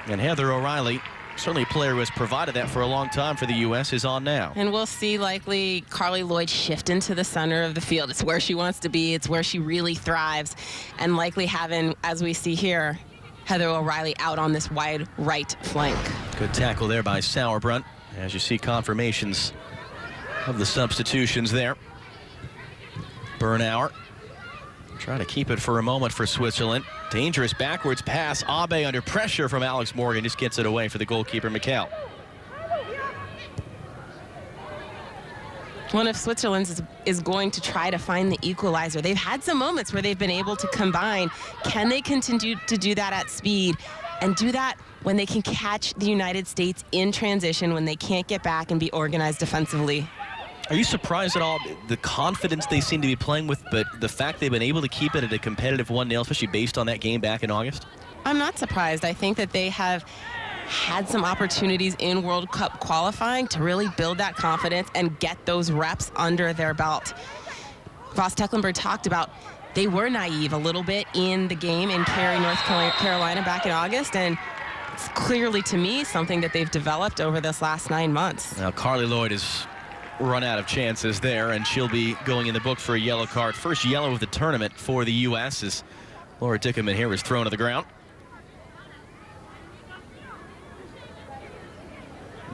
Speaker 1: And Heather O'Reilly, certainly a player who has provided that for a long time for the U.S., is on now.
Speaker 6: And we'll see likely Carly Lloyd shift into the center of the field. It's where she wants to be. It's where she really thrives. And likely having, as we see here, Heather O'Reilly out on this wide right flank.
Speaker 1: Good tackle there by Sauerbrunn. As you see confirmations of the substitutions there. Bernauer trying to keep it for a moment for Switzerland. Dangerous backwards pass. Abe under pressure from Alex Morgan. Just gets it away for the goalkeeper, McHale.
Speaker 6: One of Switzerland's is going to try to find the equalizer. They've had some moments where they've been able to combine. Can they continue to do that at speed and do that when they can catch the United States in transition, when they can't get back and be organized defensively?
Speaker 1: Are you surprised at all the confidence they seem to be playing with, but the fact they've been able to keep it at a competitive 1-0, especially based on that game back in August?
Speaker 6: I'm not surprised. I think that they have had some opportunities in World Cup qualifying to really build that confidence and get those reps under their belt. Voss Tecklenburg talked about they were naive a little bit in the game in Cary, North Carolina back in August, and it's clearly, to me, something that they've developed over this last 9 months.
Speaker 1: Now, Carly Lloyd is run out of chances there, and she'll be going in the book for a yellow card. First yellow of the tournament for the U.S. as Laura Dickerman here was thrown to the ground.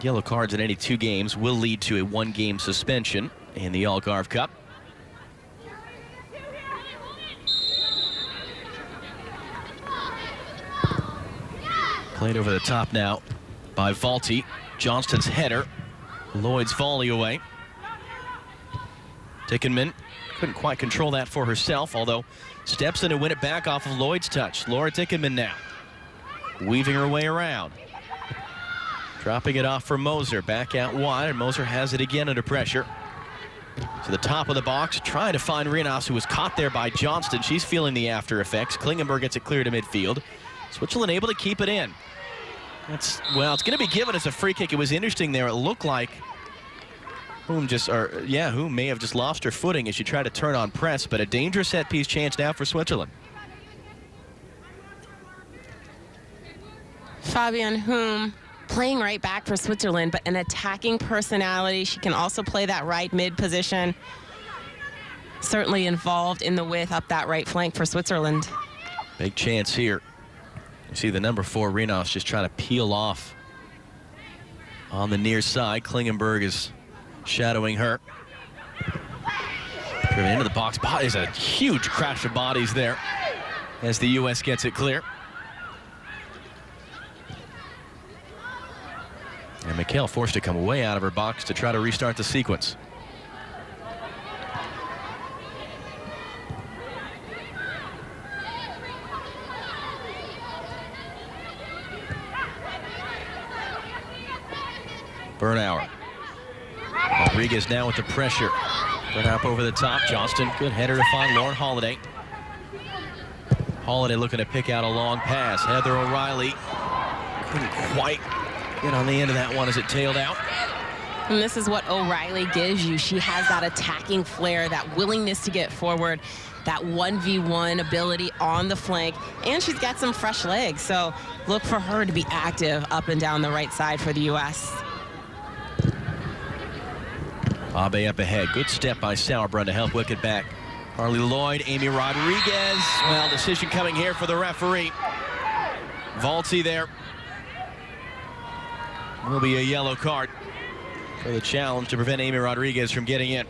Speaker 1: Yellow cards in any 2 games will lead to a 1-game suspension in the Algarve Cup. Played over the top now by Valti. Johnston's header. Lloyd's volley away. Dickerman couldn't quite control that for herself, although steps in to win it back off of Lloyd's touch. Laura Dickerman now weaving her way around. Dropping it off for Moser. Back out wide, and Moser has it again under pressure. To the top of the box, trying to find Rinas, who was caught there by Johnston. She's feeling the after effects. Klingenberg gets it clear to midfield. Switzerland able to keep it in. Well, it's going to be given as a free kick. It was interesting there. It looked like Hume may have just lost her footing as she tried to turn on press, but a dangerous set-piece chance now for Switzerland.
Speaker 6: Fabienne Hume playing right back for Switzerland, but an attacking personality. She can also play that right mid position. Certainly involved in the width up that right flank for Switzerland.
Speaker 1: Big chance here. You see the number 4, Rinas, just trying to peel off on the near side. Klingenberg is shadowing her. Driven into the box. There's a huge crash of bodies there as the U.S. gets it clear. And McHale forced to come way out of her box to try to restart the sequence. Bernauer. Rodriguez now with the pressure. Up over the top. Johnston, good header to find Lauren Holiday. Holiday looking to pick out a long pass. Heather O'Reilly couldn't quite get on the end of that one as it tailed out.
Speaker 6: And this is what O'Reilly gives you. She has that attacking flair, that willingness to get forward, that 1v1 ability on the flank, and she's got some fresh legs. So look for her to be active up and down the right side for the U.S.
Speaker 1: Abe up ahead. Good step by Sauerbrunn to help Wicket back. Carly Lloyd, Amy Rodriguez. Well, decision coming here for the referee. Vaulty there. Will be a yellow card for the challenge to prevent Amy Rodriguez from getting in.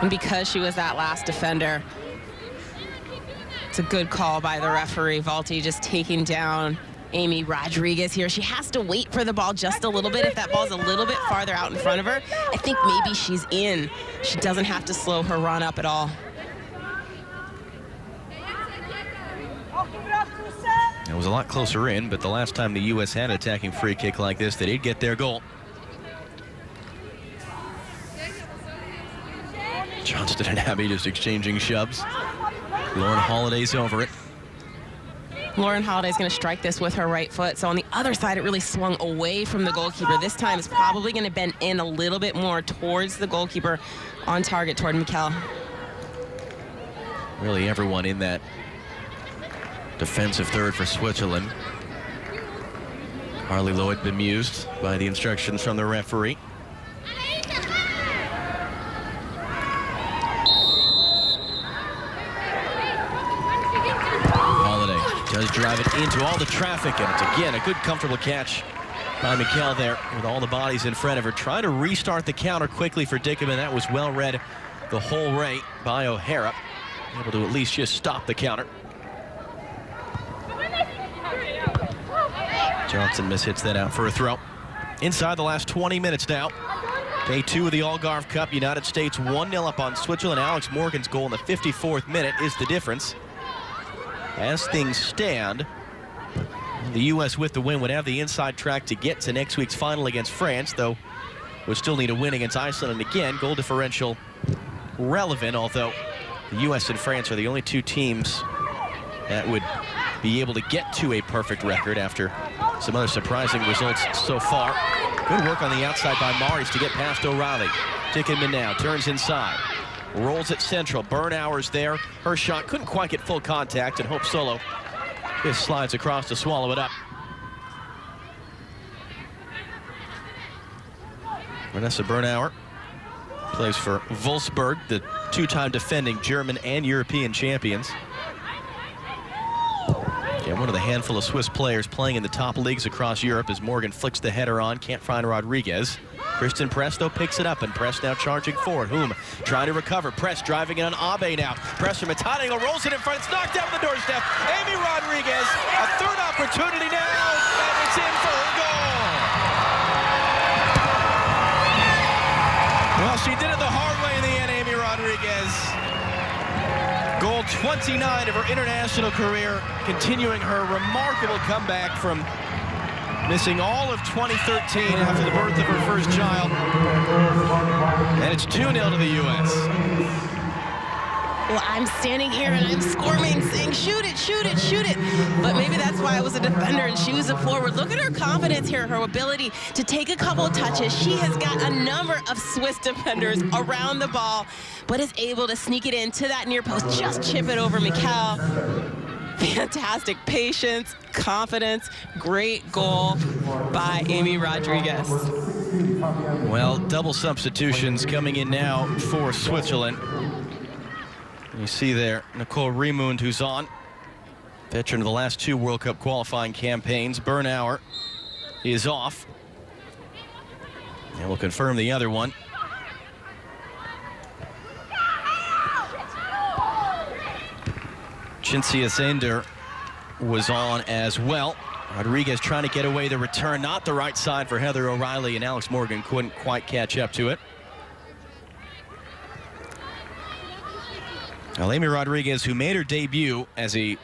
Speaker 6: And because she was that last defender, it's a good call by the referee. Vaulty just taking down Amy Rodriguez here. She has to wait for the ball just a little bit. If that ball's a little bit farther out in front of her, I think maybe she's in. She doesn't have to slow her run up at all.
Speaker 1: It was a lot closer in, but the last time the U.S. had an attacking free kick like this, they did get their goal. Johnston and Abbey just exchanging shoves. Lauren Holiday's over it.
Speaker 6: Lauren Holiday's going to strike this with her right foot. So on the other side, it really swung away from the goalkeeper. This time it's probably going to bend in a little bit more towards the goalkeeper, on target toward Mikkel.
Speaker 1: Really everyone in that defensive third for Switzerland. Carly Lloyd bemused by the instructions from the referee. Does drive it into all the traffic, and it's again a good comfortable catch by Mikkel there with all the bodies in front of her. Trying to restart the counter quickly for Dickerman. That was well read the whole way by O'Hara. Able to at least just stop the counter. Johnson mishits that out for a throw. Inside the last 20 minutes now. Day 2 of the Algarve Cup. United States 1-0 up on Switzerland. Alex Morgan's goal in the 54th minute is the difference. As things stand, the U.S. with the win would have the inside track to get to next week's final against France, though would still need a win against Iceland. And again, goal differential relevant, although the U.S. and France are the only two teams that would be able to get to a perfect record after some other surprising results so far. Good work on the outside by Maris to get past O'Reilly. Dickerman now turns inside. Rolls it central. Bernauer's there. Her shot couldn't quite get full contact, and Hope Solo just slides across to swallow it up. Vanessa Bernauer plays for Wolfsburg, the two-time defending German and European champions. Yeah, one of the handful of Swiss players playing in the top leagues across Europe as Morgan flicks the header on. Can't find Rodriguez. Kristen Press, though, picks it up, and Press now charging forward. Whom trying to recover. Press driving it on Abe now. Press from Matanigo rolls it in front. It's knocked down the doorstep. Amy Rodriguez, a third opportunity now, and it's in for her goal. Well, she did it the hard way in the end, Amy Rodriguez. Goal 29 of her international career, continuing her remarkable comeback from missing all of 2013 after the birth of her first child. And it's 2-0 to the U.S.
Speaker 6: Well, I'm standing here and I'm squirming, saying, shoot it, shoot it, shoot it. But maybe that's why I was a defender and she was a forward. Look at her confidence here, her ability to take a couple of touches. She has got a number of Swiss defenders around the ball, but is able to sneak it into that near post, just chip it over Mikkel. Fantastic patience, confidence, great goal by Amy Rodriguez.
Speaker 1: Well, double substitutions coming in now for Switzerland. You see there Nicole Riemund, who's on, veteran of the last 2 World Cup qualifying campaigns. Bernauer is off, and we'll confirm the other one. Cinzia Zender was on as well. Rodriguez trying to get away the return, not the right side for Heather O'Reilly, and Alex Morgan couldn't quite catch up to it. Now, Amy Rodriguez, who made her debut as a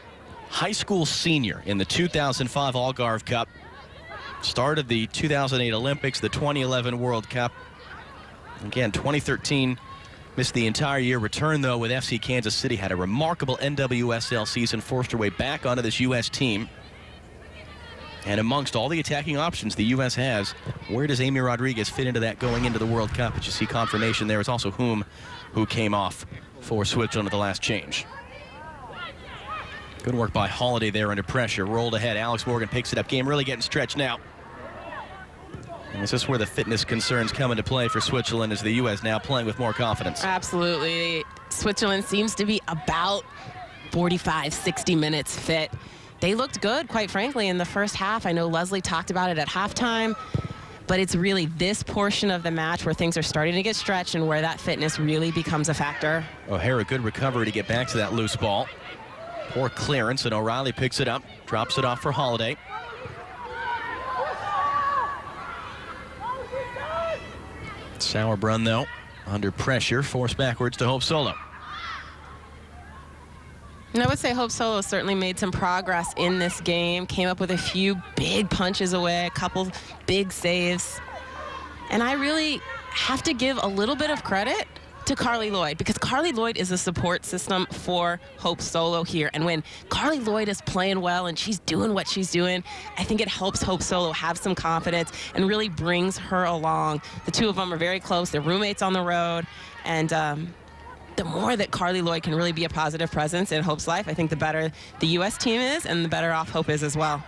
Speaker 1: high school senior in the 2005 Algarve Cup, Started the 2008 Olympics, the 2011 World Cup. Again, 2013 missed the entire year. Returned, though, with FC Kansas City. Had a remarkable NWSL season. Forced her way back onto this U.S. team. And amongst all the attacking options the U.S. has, where does Amy Rodriguez fit into that going into the World Cup? But you see confirmation there is also who came off for Switzerland at the last change. Good work by Holiday there under pressure. Rolled ahead. Alex Morgan picks it up. Game really getting stretched now. And is this where the fitness concerns come into play for Switzerland, as the U.S. now playing with more confidence?
Speaker 6: Absolutely. Switzerland seems to be about 45, 60 minutes fit. They looked good, quite frankly, in the first half. I know Leslie talked about it at halftime, but it's really this portion of the match where things are starting to get stretched and where that fitness really becomes a factor.
Speaker 1: O'Hara, good recovery to get back to that loose ball. Poor clearance, and O'Reilly picks it up, drops it off for Holiday. Sauerbrunn, though, under pressure, forced backwards to Hope Solo.
Speaker 6: And I would say Hope Solo certainly made some progress in this game, came up with a few big punches away, a couple big saves. And I really have to give a little bit of credit to Carly Lloyd, because Carly Lloyd is a support system for Hope Solo here. And when Carly Lloyd is playing well and she's doing what she's doing, I think it helps Hope Solo have some confidence and really brings her along. The two of them are very close. They're roommates on the road. And the more that Carly Lloyd can really be a positive presence in Hope's life, I think the better the U.S. team is and the better off Hope is as well.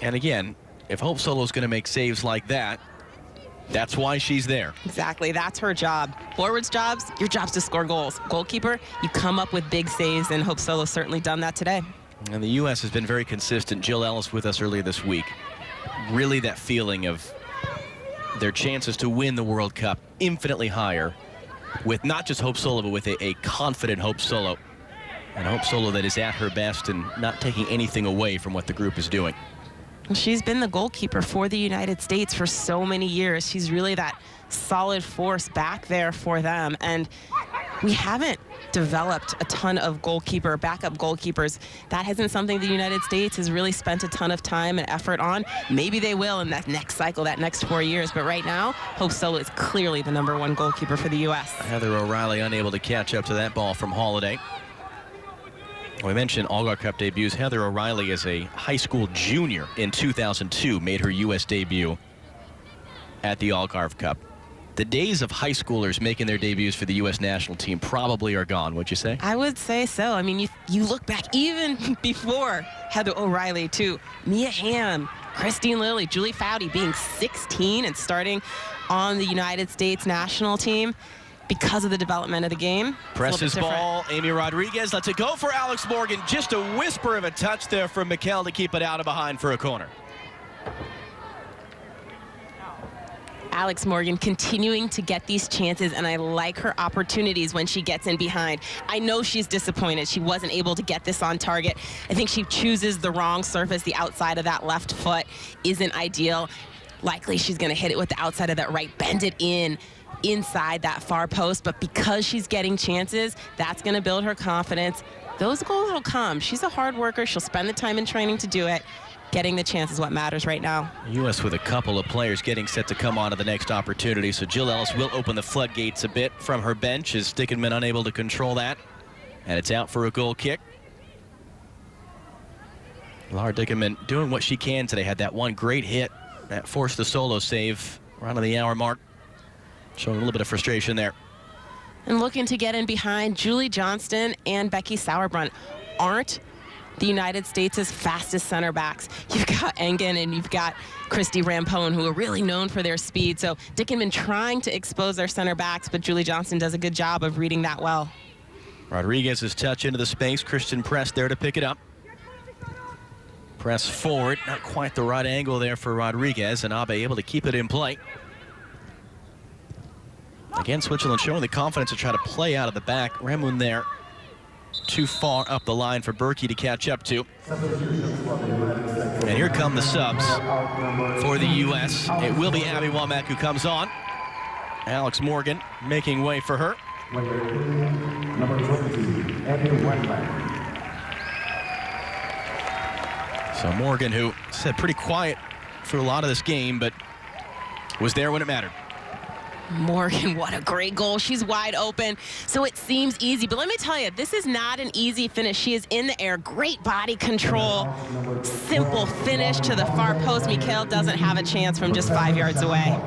Speaker 1: And again, if Hope Solo's going to make saves like that, that's why she's there.
Speaker 6: Exactly. That's her job. Forwards' jobs, your job's to score goals. Goalkeeper, you come up with big saves, and Hope Solo's certainly done that today.
Speaker 1: And the U.S. has been very consistent. Jill Ellis with us earlier this week. Really that feeling of their chances to win the World Cup infinitely higher with not just Hope Solo, but with a confident Hope Solo. And Hope Solo that is at her best and not taking anything away from what the group is doing.
Speaker 6: She's been the goalkeeper for the United States for so many years. She's really that solid force back there for them. And we haven't developed a ton of backup goalkeepers. That hasn't something the United States has really spent a ton of time and effort on. Maybe they will in that next cycle, that next 4 years. But right now, Hope Solo is clearly the #1 goalkeeper for the U.S.
Speaker 1: Heather O'Reilly unable to catch up to that ball from Holiday. We mentioned Algarve Cup debuts. Heather O'Reilly is a high school junior in 2002, made her U.S. debut at the Algarve Cup. The days of high schoolers making their debuts for the U.S. national team probably are gone, would you say?
Speaker 6: I would say so. I mean, you look back even before Heather O'Reilly, too. Mia Hamm, Christine Lilly, Julie Foudy being 16 and starting on the United States national team because of the development of the game.
Speaker 1: Presses ball, Amy Rodriguez lets it go for Alex Morgan. Just a whisper of a touch there from Mikkel to keep it out of behind for a corner.
Speaker 6: Alex Morgan continuing to get these chances, and I like her opportunities when she gets in behind. I know she's disappointed she wasn't able to get this on target. I think she chooses the wrong surface. The outside of that left foot isn't ideal. Likely she's going to hit it with the outside of that right, bend it inside that far post, but because she's getting chances, that's going to build her confidence. Those goals will come. She's a hard worker. She'll spend the time in training to do it. Getting the chance is what matters right now.
Speaker 1: U.S. with a couple of players getting set to come on to the next opportunity, so Jill Ellis will open the floodgates a bit from her bench as Dickinman unable to control that, and it's out for a goal kick. Laura Dickinman doing what she can today. Had that one great hit that forced the solo save around the hour mark. Showing a little bit of frustration there.
Speaker 6: And looking to get in behind, Julie Johnston and Becky Sauerbrunn aren't the United States' fastest center backs. You've got Engen and you've got Christy Rampone, who are really known for their speed. So Dickinman trying to expose their center backs, but Julie Johnston does a good job of reading that well.
Speaker 1: Rodriguez's touch into the space. Christian Press there to pick it up. Press forward, not quite the right angle there for Rodriguez, and Abe able to keep it in play. Again, Switzerland showing the confidence to try to play out of the back. Remun there, too far up the line for Berkey to catch up to. And here come the subs for the U.S. It will be Abby Womack who comes on. Alex Morgan making way for her.
Speaker 5: Number 20, Abby Womack.
Speaker 1: So Morgan, who said pretty quiet for a lot of this game, but was there when it mattered.
Speaker 6: Morgan, what a great goal. She's wide open, so it seems easy. But let me tell you, this is not an easy finish. She is in the air. Great body control. Simple finish to the far post. Mikhail doesn't have a chance from just 5 yards away.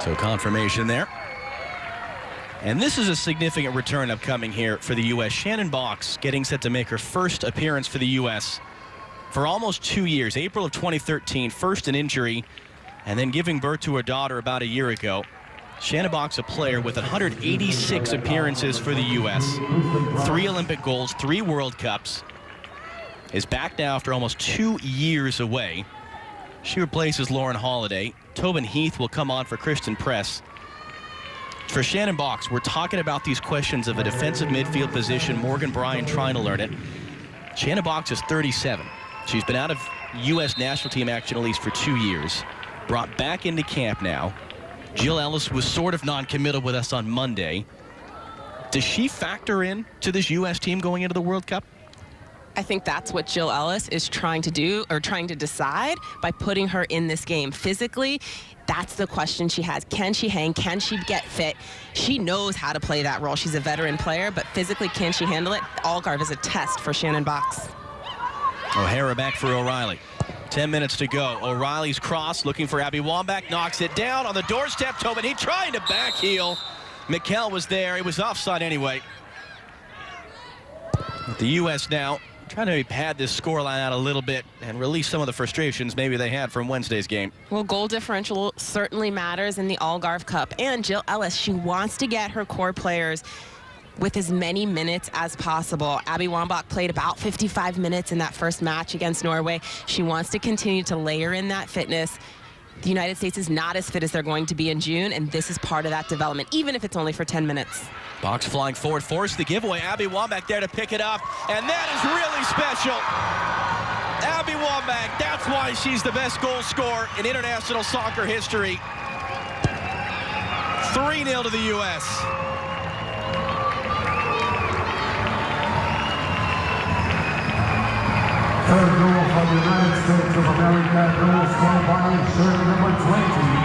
Speaker 1: So confirmation there. And this is a significant return upcoming here for the U.S. Shannon Box getting set to make her first appearance for the U.S. for almost 2 years. April of 2013, first an injury, and then giving birth to her daughter about a year ago. Shannon Box, a player with 186 appearances for the U.S., 3 Olympic golds, 3 World Cups, is back now after almost 2 years away. She replaces Lauren Holiday. Tobin Heath will come on for Kristen Press. For Shannon Box, we're talking about these questions of a defensive midfield position, Morgan Bryan trying to learn it. Shannon Box is 37. She's been out of U.S. national team action at least for 2 years. Brought back into camp now. Jill Ellis was sort of non-committal with us on Monday. Does she factor in to this U.S. team going into the World Cup?
Speaker 6: I think that's what Jill Ellis is trying to do, or trying to decide, by putting her in this game. Physically, that's the question she has. Can she hang? Can she get fit? She knows how to play that role. She's a veteran player, but physically, can she handle it? Algarve is a test for Shannon Box.
Speaker 1: O'Hara back for O'Reilly. 10 minutes to go. O'Reilly's cross, looking for Abby Wambach, knocks it down on the doorstep. Tobin, he trying to back heel. Mikkel was there. He was offside anyway. But the U.S. now trying to pad this scoreline out a little bit and release some of the frustrations maybe they had from Wednesday's game.
Speaker 6: Well, goal differential certainly matters in the Algarve Cup. And Jill Ellis, she wants to get her core players with as many minutes as possible. Abby Wambach played about 55 minutes in that first match against Norway. She wants to continue to layer in that fitness. The United States is not as fit as they're going to be in June, and this is part of that development, even if it's only for 10 minutes.
Speaker 1: Box flying forward, forced the giveaway. Abby Wambach there to pick it up, and that is really special. Abby Wambach, that's why she's the best goal scorer in international soccer history. 3-0 to the U.S.
Speaker 5: Third goal for the United States of America, goal scored by shirt number 20,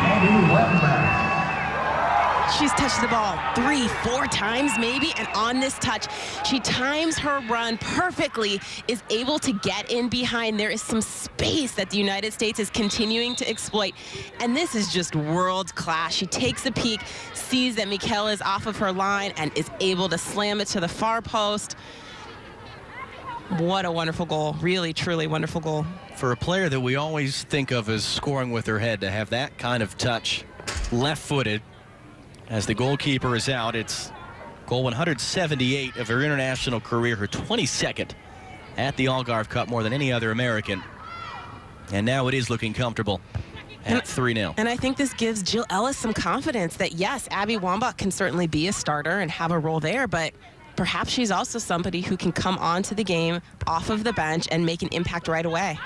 Speaker 5: Abby Wambach.
Speaker 6: She's touched the ball 3-4 times maybe, and on this touch, she times her run perfectly, is able to get in behind. There is some space that the United States is continuing to exploit, and this is just world class. She takes a peek, sees that Mikkel is off of her line, and is able to slam it to the far post. What a wonderful goal. Really, truly wonderful goal.
Speaker 1: For a player that we always think of as scoring with her head, to have that kind of touch, left-footed, as the goalkeeper is out. It's goal 178 of her international career, her 22nd at the Algarve Cup, more than any other American. And now it is looking comfortable at 3-0.
Speaker 6: And I think this gives Jill Ellis some confidence that, yes, Abby Wambach can certainly be a starter and have a role there, but perhaps she's also somebody who can come onto the game off of the bench and make an impact right away.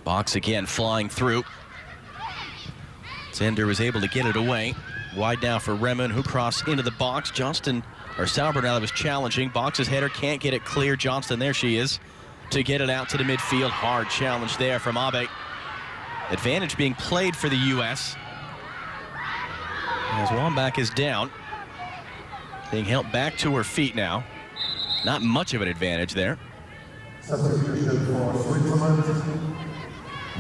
Speaker 1: Box again flying through. Zender was able to get it away. Wide now for Remen, who crossed into the box. Johnston, or Sauber was challenging. Box's header can't get it clear. Johnston, there she is, to get it out to the midfield. Hard challenge there from Abe. Advantage being played for the U.S. as Wambach is down. Being helped back to her feet now. Not much of an advantage there.
Speaker 5: Substitution for Switzerland.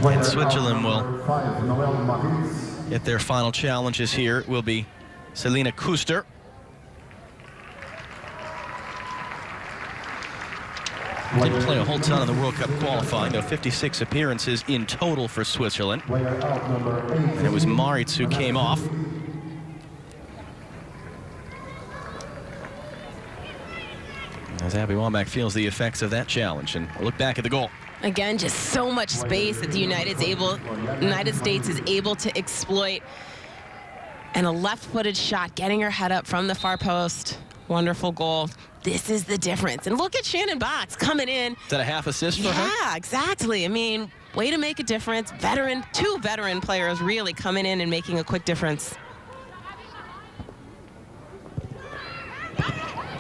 Speaker 1: And Switzerland will get their final challenges here. It will be Selina Kuster. Didn't play a whole ton in the World Cup qualifying, though 56 appearances in total for Switzerland. And it was Maritz who came off. As Abby Wambach feels the effects of that challenge. And we'll look back at the goal.
Speaker 6: Again, just so much space that the United States is able to exploit. And a left-footed shot, getting her head up from the far post. Wonderful goal. This is the difference. And look at Shannon Box coming in.
Speaker 1: Is that a half assist for her?
Speaker 6: Yeah, exactly. I mean, way to make a difference. Veteran, 2 veteran players really coming in and making a quick difference.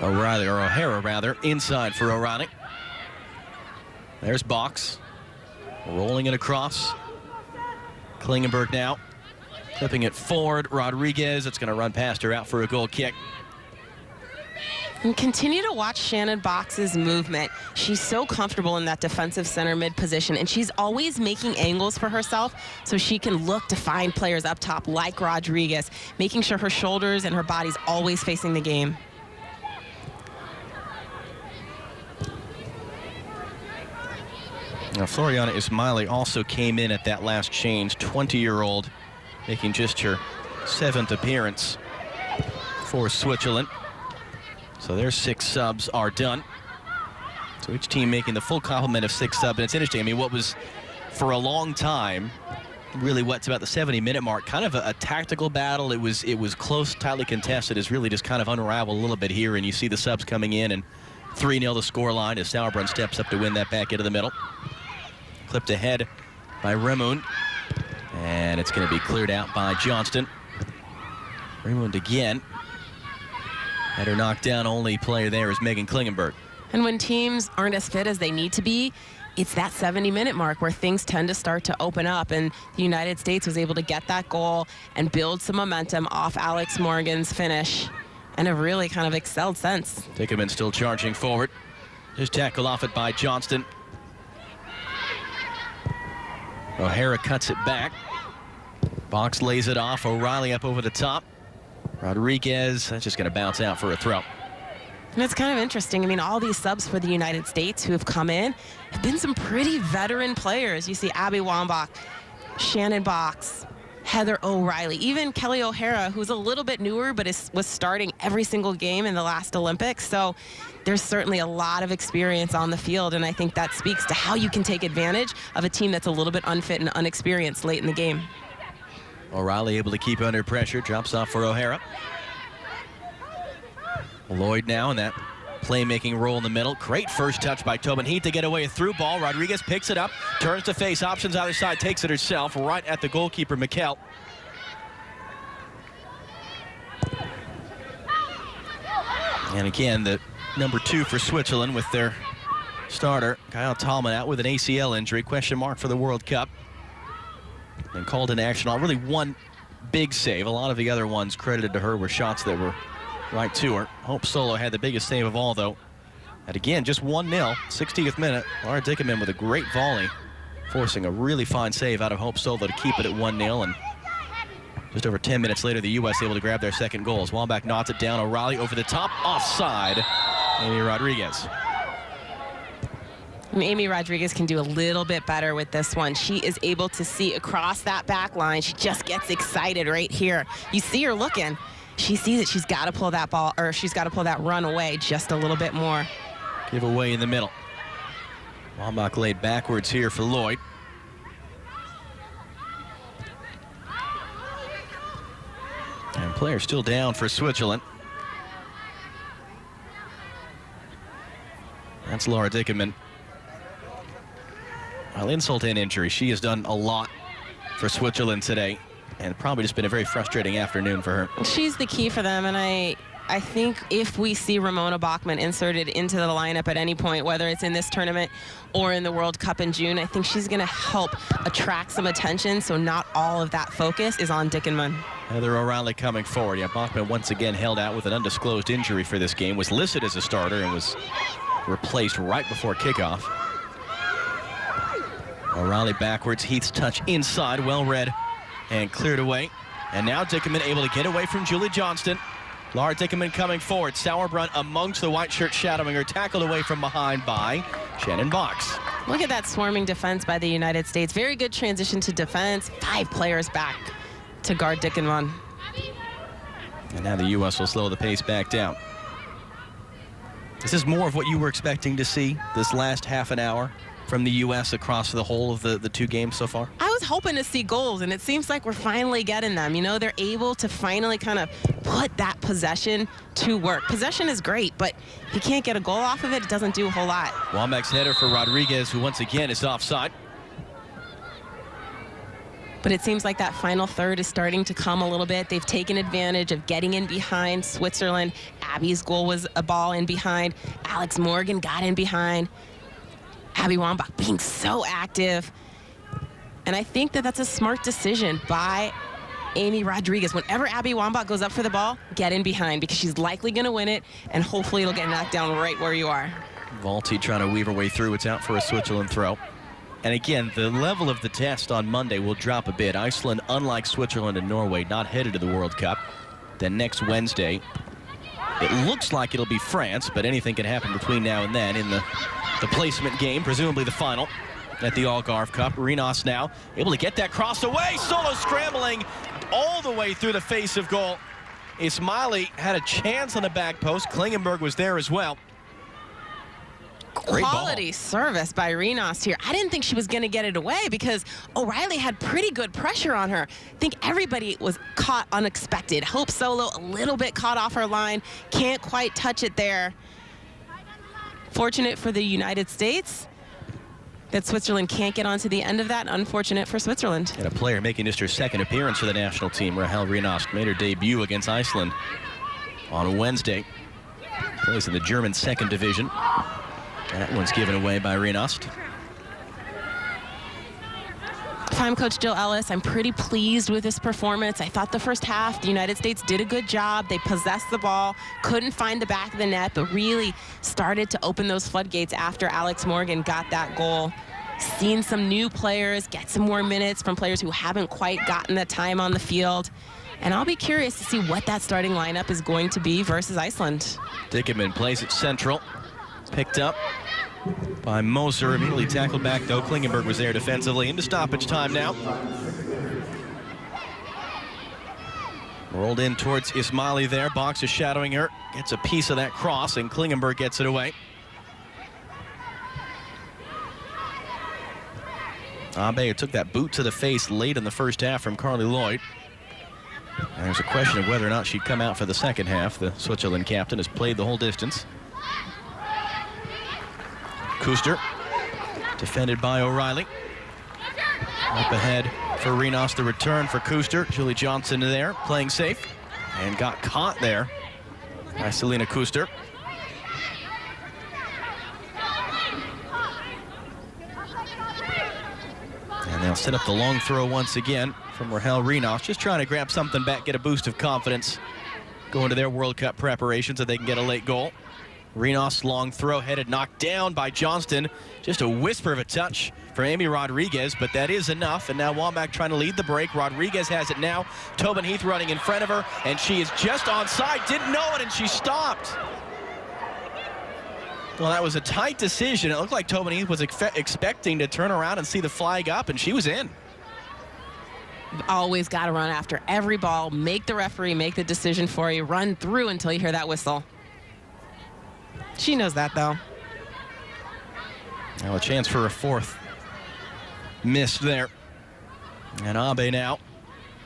Speaker 1: O'Reilly, or O'Hara rather, inside for O'Reilly. There's Box. Rolling it across. Klingenberg now. Clipping it forward. Rodriguez. It's going to run past her out for a goal kick.
Speaker 6: And continue to watch Shannon Box's movement. She's so comfortable in that defensive center mid position, and she's always making angles for herself so she can look to find players up top like Rodriguez, making sure her shoulders and her body's always facing the game.
Speaker 1: Now, Floriana Ismaili also came in at that last change, 20-year-old, making just her 7th appearance for Switzerland. So their 6 subs are done. So each team making the full complement of 6 subs. And it's interesting, I mean, what was for a long time, really what's about the 70-minute mark, kind of a tactical battle. It was close, tightly contested. It's really just kind of unraveled a little bit here, and you see the subs coming in, and 3-0 the scoreline as Sauerbrunn steps up to win that back into the middle. Clipped ahead by Remund, and it's going to be cleared out by Johnston. Remund again. Had her knocked down. Only player there is Megan Klingenberg.
Speaker 6: And when teams aren't as fit as they need to be, it's that 70-minute mark where things tend to start to open up, and the United States was able to get that goal and build some momentum off Alex Morgan's finish, and have really kind of excelled since.
Speaker 1: Dickerman still charging forward. Just tackle off it by Johnston. O'Hara cuts it back. Box lays it off. O'Reilly up over the top. Rodriguez, that's just going to bounce out for a throw.
Speaker 6: And it's kind of interesting. I mean, all these subs for the United States who have come in have been some pretty veteran players. You see Abby Wambach, Shannon Box, Heather O'Reilly, even Kelly O'Hara, who's a little bit newer but was starting every single game in the last Olympics. So there's certainly a lot of experience on the field, and I think that speaks to how you can take advantage of a team that's a little bit unfit and unexperienced late in the game.
Speaker 1: O'Reilly able to keep under pressure, drops off for O'Hara. Lloyd now in that playmaking role in the middle. Great first touch by Tobin Heath to get away a through ball. Rodriguez picks it up, turns to face, options either side, takes it herself right at the goalkeeper, Mikkel. And again, the number 2 for Switzerland with their starter, Kyle Tallman, out with an ACL injury, question mark for the World Cup. And called into action on really one big save. A lot of the other ones credited to her were shots that were right to her. Hope Solo had the biggest save of all, though. And again, just 1-0, 60th minute. Laura Dickerman with a great volley, forcing a really fine save out of Hope Solo to keep it at 1-0. And just over 10 minutes later, the U.S. able to grab their second goal. As Wambach knocks it down, O'Reilly over the top, offside. Amy Rodriguez.
Speaker 6: Amy Rodriguez can do a little bit better with this one. She is able to see across that back line. She just gets excited right here. You see her looking. She sees it. She's got to pull that ball, or she's got to pull that run away just a little bit more.
Speaker 1: Give away in the middle. Wambach laid backwards here for Lloyd. And player still down for Switzerland. That's Laura Dickerman. Well, insult and injury. She has done a lot for Switzerland today, and probably just been a very frustrating afternoon for her.
Speaker 6: She's the key for them, and I think if we see Ramona Bachmann inserted into the lineup at any point, whether it's in this tournament or in the World Cup in June, I think she's going to help attract some attention so not all of that focus is on Dickerman.
Speaker 1: Heather O'Reilly coming forward. Yeah, Bachmann once again held out with an undisclosed injury for this game, was listed as a starter and was replaced right before kickoff. O'Reilly backwards, Heath's touch inside, well read and cleared away. And now Dickerman able to get away from Julie Johnston. Laura Dickerman coming forward. Sauerbrunn amongst the white shirt shadowing her, tackled away from behind by Shannon Box.
Speaker 6: Look at that swarming defense by the United States. Very good transition to defense. 5 players back to guard Dickerman.
Speaker 1: And now the U.S. will slow the pace back down. This is more of what you were expecting to see this last half an hour from the U.S. across the whole of the 2 games so far?
Speaker 6: I was hoping to see goals, and it seems like we're finally getting them. You know, they're able to finally kind of put that possession to work. Possession is great, but if you can't get a goal off of it, it doesn't do a whole lot.
Speaker 1: Wambach's header for Rodriguez, who once again is offside.
Speaker 6: But it seems like that final third is starting to come a little bit. They've taken advantage of getting in behind Switzerland. Abby's goal was a ball in behind. Alex Morgan got in behind. Abby Wambach being so active. And I think that that's a smart decision by Amy Rodriguez. Whenever Abby Wambach goes up for the ball, get in behind, because she's likely going to win it, and hopefully it'll get knocked down right where you are.
Speaker 1: Vaulty trying to weave her way through. It's out for a Switzerland throw. And again, the level of the test on Monday will drop a bit. Iceland, unlike Switzerland and Norway, not headed to the World Cup. Then next Wednesday, it looks like it'll be France, but anything can happen between now and then in the placement game, presumably the final at the Algarve Cup. Rinos now able to get that cross away. Solo scrambling all the way through the face of goal. Ismaili had a chance on the back post. Klingenberg was there as well. Great
Speaker 6: Quality
Speaker 1: ball.
Speaker 6: service by Rinos here. I didn't think she was going to get it away because O'Reilly had pretty good pressure on her. I think everybody was caught unexpected. Hope Solo a little bit caught off her line. Can't quite touch it there. Fortunate for the United States that Switzerland can't get onto the end of that. Unfortunate for Switzerland.
Speaker 1: And a player making just her second appearance for the national team. Rahel Rinos made her debut against Iceland on Wednesday. Plays in the German second division. That one's given away by Rinost.
Speaker 6: If I'm Coach Jill Ellis, I'm pretty pleased with this performance. I thought the first half, the United States did a good job. They possessed the ball, couldn't find the back of the net, but really started to open those floodgates after Alex Morgan got that goal. Seen some new players get some more minutes from players who haven't quite gotten the time on the field. And I'll be curious to see what that starting lineup is going to be versus Iceland.
Speaker 1: Dickerman plays it central. Picked up by Moser, immediately tackled back though. Klingenberg was there defensively. Into stoppage time now. Rolled in towards Ismaili there. Box is shadowing her. Gets a piece of that cross, and Klingenberg gets it away. Abe took that boot to the face late in the first half from Carly Lloyd. And there's a question of whether or not she'd come out for the second half. The Switzerland captain has played the whole distance. Kuster, defended by O'Reilly. Up ahead for Rinos, the return for Kuster. Julie Johnson there, playing safe, and got caught there by Selena Kuster. And they'll set up the long throw once again from Rahel Rinos, just trying to grab something back, get a boost of confidence, go into their World Cup preparations so they can get a late goal. Rinos, long throw, headed knocked down by Johnston. Just a whisper of a touch for Amy Rodriguez, but that is enough. And now Wambach trying to lead the break. Rodriguez has it now. Tobin Heath running in front of her, and she is just onside. Didn't know it, and she stopped. Well, that was a tight decision. It looked like Tobin Heath was expecting to turn around and see the flag up, and she was in.
Speaker 6: Always got to run after every ball. Make the referee make the decision for you. Run through until you hear that whistle. She knows that, though.
Speaker 1: Now a chance for a fourth. Missed there. And Abe now,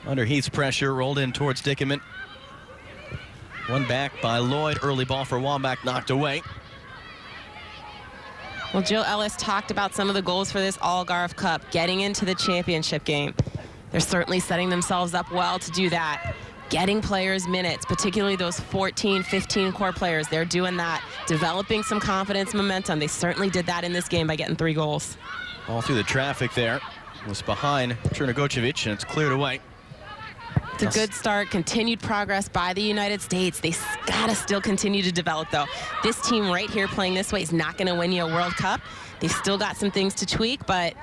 Speaker 1: under Heath's pressure, rolled in towards Dickerman. One back by Lloyd. Early ball for Wambach, knocked away.
Speaker 6: Well, Jill Ellis talked about some of the goals for this Algarve Cup, getting into the championship game. They're certainly setting themselves up well to do that. Getting players minutes, particularly those 14, 15 core players. They're doing that, developing some confidence, momentum. They certainly did that in this game by getting 3 goals.
Speaker 1: All through the traffic there. Was behind Chernigocevic, and it's cleared away.
Speaker 6: It's a good start. Continued progress by the United States. They got to still continue to develop, though. This team right here playing this way is not going to win you a World Cup. They've still got some things to tweak, but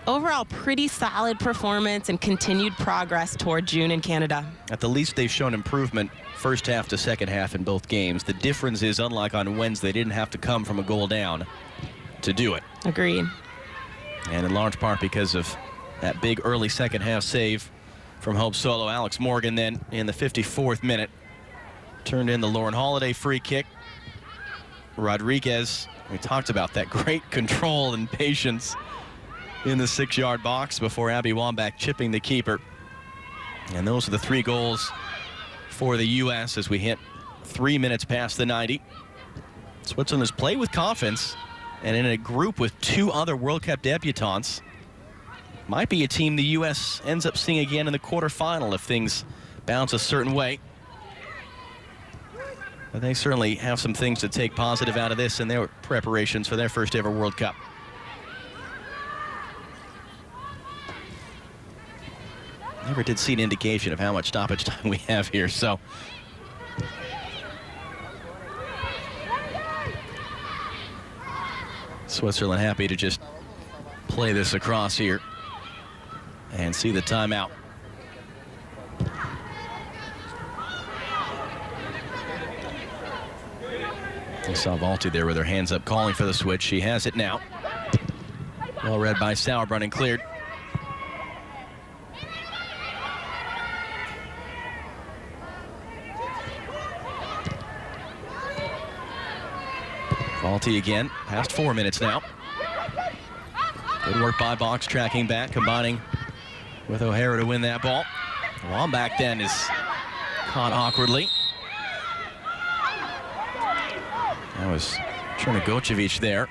Speaker 6: overall, pretty solid performance and continued progress toward June in Canada.
Speaker 1: At the least, they've shown improvement first half to second half in both games. The difference is, unlike on Wednesday, they didn't have to come from a goal down to do it.
Speaker 6: Agreed.
Speaker 1: And in large part because of that big early second half save from Hope Solo. Alex Morgan then in the 54th minute turned in the Lauren Holiday free kick. Rodriguez, we talked about that great control and patience in the 6-yard box before Abby Wambach chipping the keeper. And those are the 3 goals for the U.S. as we hit 3 minutes past the 90. Switzerland has played with confidence, and in a group with 2 other World Cup debutantes. Might be a team the U.S. ends up seeing again in the quarterfinal if things bounce a certain way. But they certainly have some things to take positive out of this in their preparations for their first ever World Cup. never did see an indication of how much stoppage time we have here, so. Switzerland happy to just play this across here and see the timeout. You saw Valti there with her hands up calling for the switch. She has it now. Well read by Sauerbrunn and cleared. Valti again, past 4 minutes now. Good work by Box, tracking back, combining with O'Hara to win that ball. Wambach then is caught awkwardly. That was Chernigocevic there.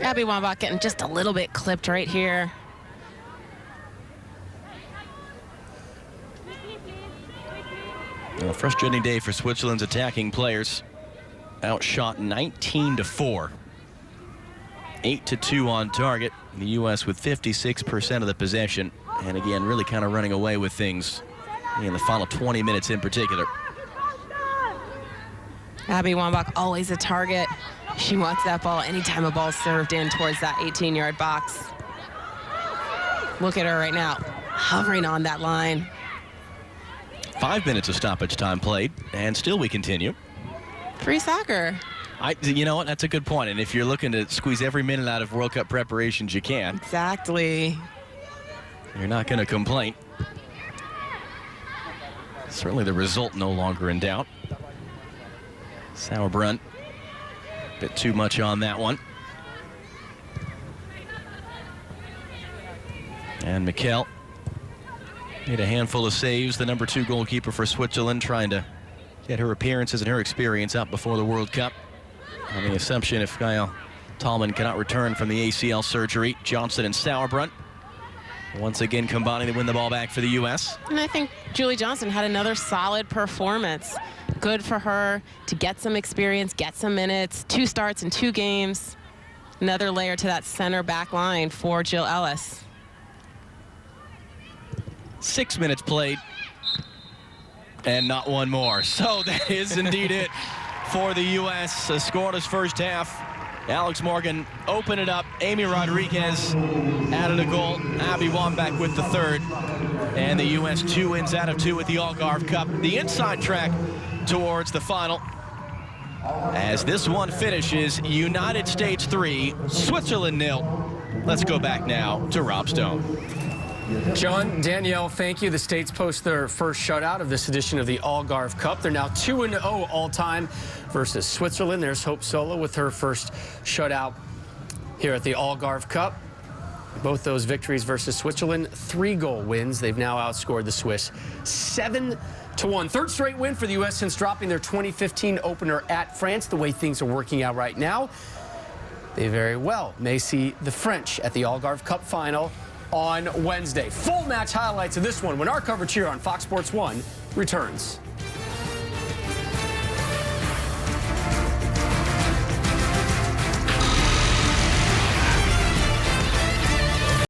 Speaker 6: Abby Wambach getting just a little bit clipped right here.
Speaker 1: A frustrating day for Switzerland's attacking players. Outshot 19-4. 8-2 on target. The U.S. with 56% of the possession. And again, really kind of running away with things in the final 20 minutes in particular.
Speaker 6: Abby Wambach always a target. She wants that ball anytime a ball's served in towards that 18-yard box. Look at her right now, hovering on that line.
Speaker 1: 5 minutes of stoppage time played, and still we continue.
Speaker 6: Free soccer.
Speaker 1: You know what? That's a good point. And if you're looking to squeeze every minute out of World Cup preparations, you can.
Speaker 6: Exactly.
Speaker 1: You're not going to complain. Certainly the result no longer in doubt. Sauerbrunn, a bit too much on that one. And Mikel made a handful of saves. The number 2 goalkeeper for Switzerland, trying to get her appearances and her experience up before the World Cup. On the assumption if Kyle Tallman cannot return from the ACL surgery, Johnson and Sauerbrunn once again combining to win the ball back for the U.S.
Speaker 6: And I think Julie Johnson had another solid performance. Good for her to get some experience, get some minutes, 2 starts in 2 games. Another layer to that center back line for Jill Ellis.
Speaker 1: 6 minutes played, and not one more. So that is indeed it for the U.S. A scoreless first half. Alex Morgan opened it up. Amy Rodriguez added a goal. Abby Wambach with the third. And the U.S. 2 wins out of 2 with the Algarve Cup. The inside track towards the final. As this one finishes, United States 3, Switzerland 0. Let's go back now to Rob Stone.
Speaker 2: John, Danielle, thank you. The States post their first shutout of this edition of the Algarve Cup. They're now 2-0 all-time versus Switzerland. There's Hope Solo with her first shutout here at the Algarve Cup. Both those victories versus Switzerland, 3-goal wins. They've now outscored the Swiss 7-1. Third straight win for the U.S. since dropping their 2015 opener at France. The way things are working out right now, they very well may see the French at the Algarve Cup final on Wednesday. Full match highlights of this one when our coverage here on Fox Sports 1 returns.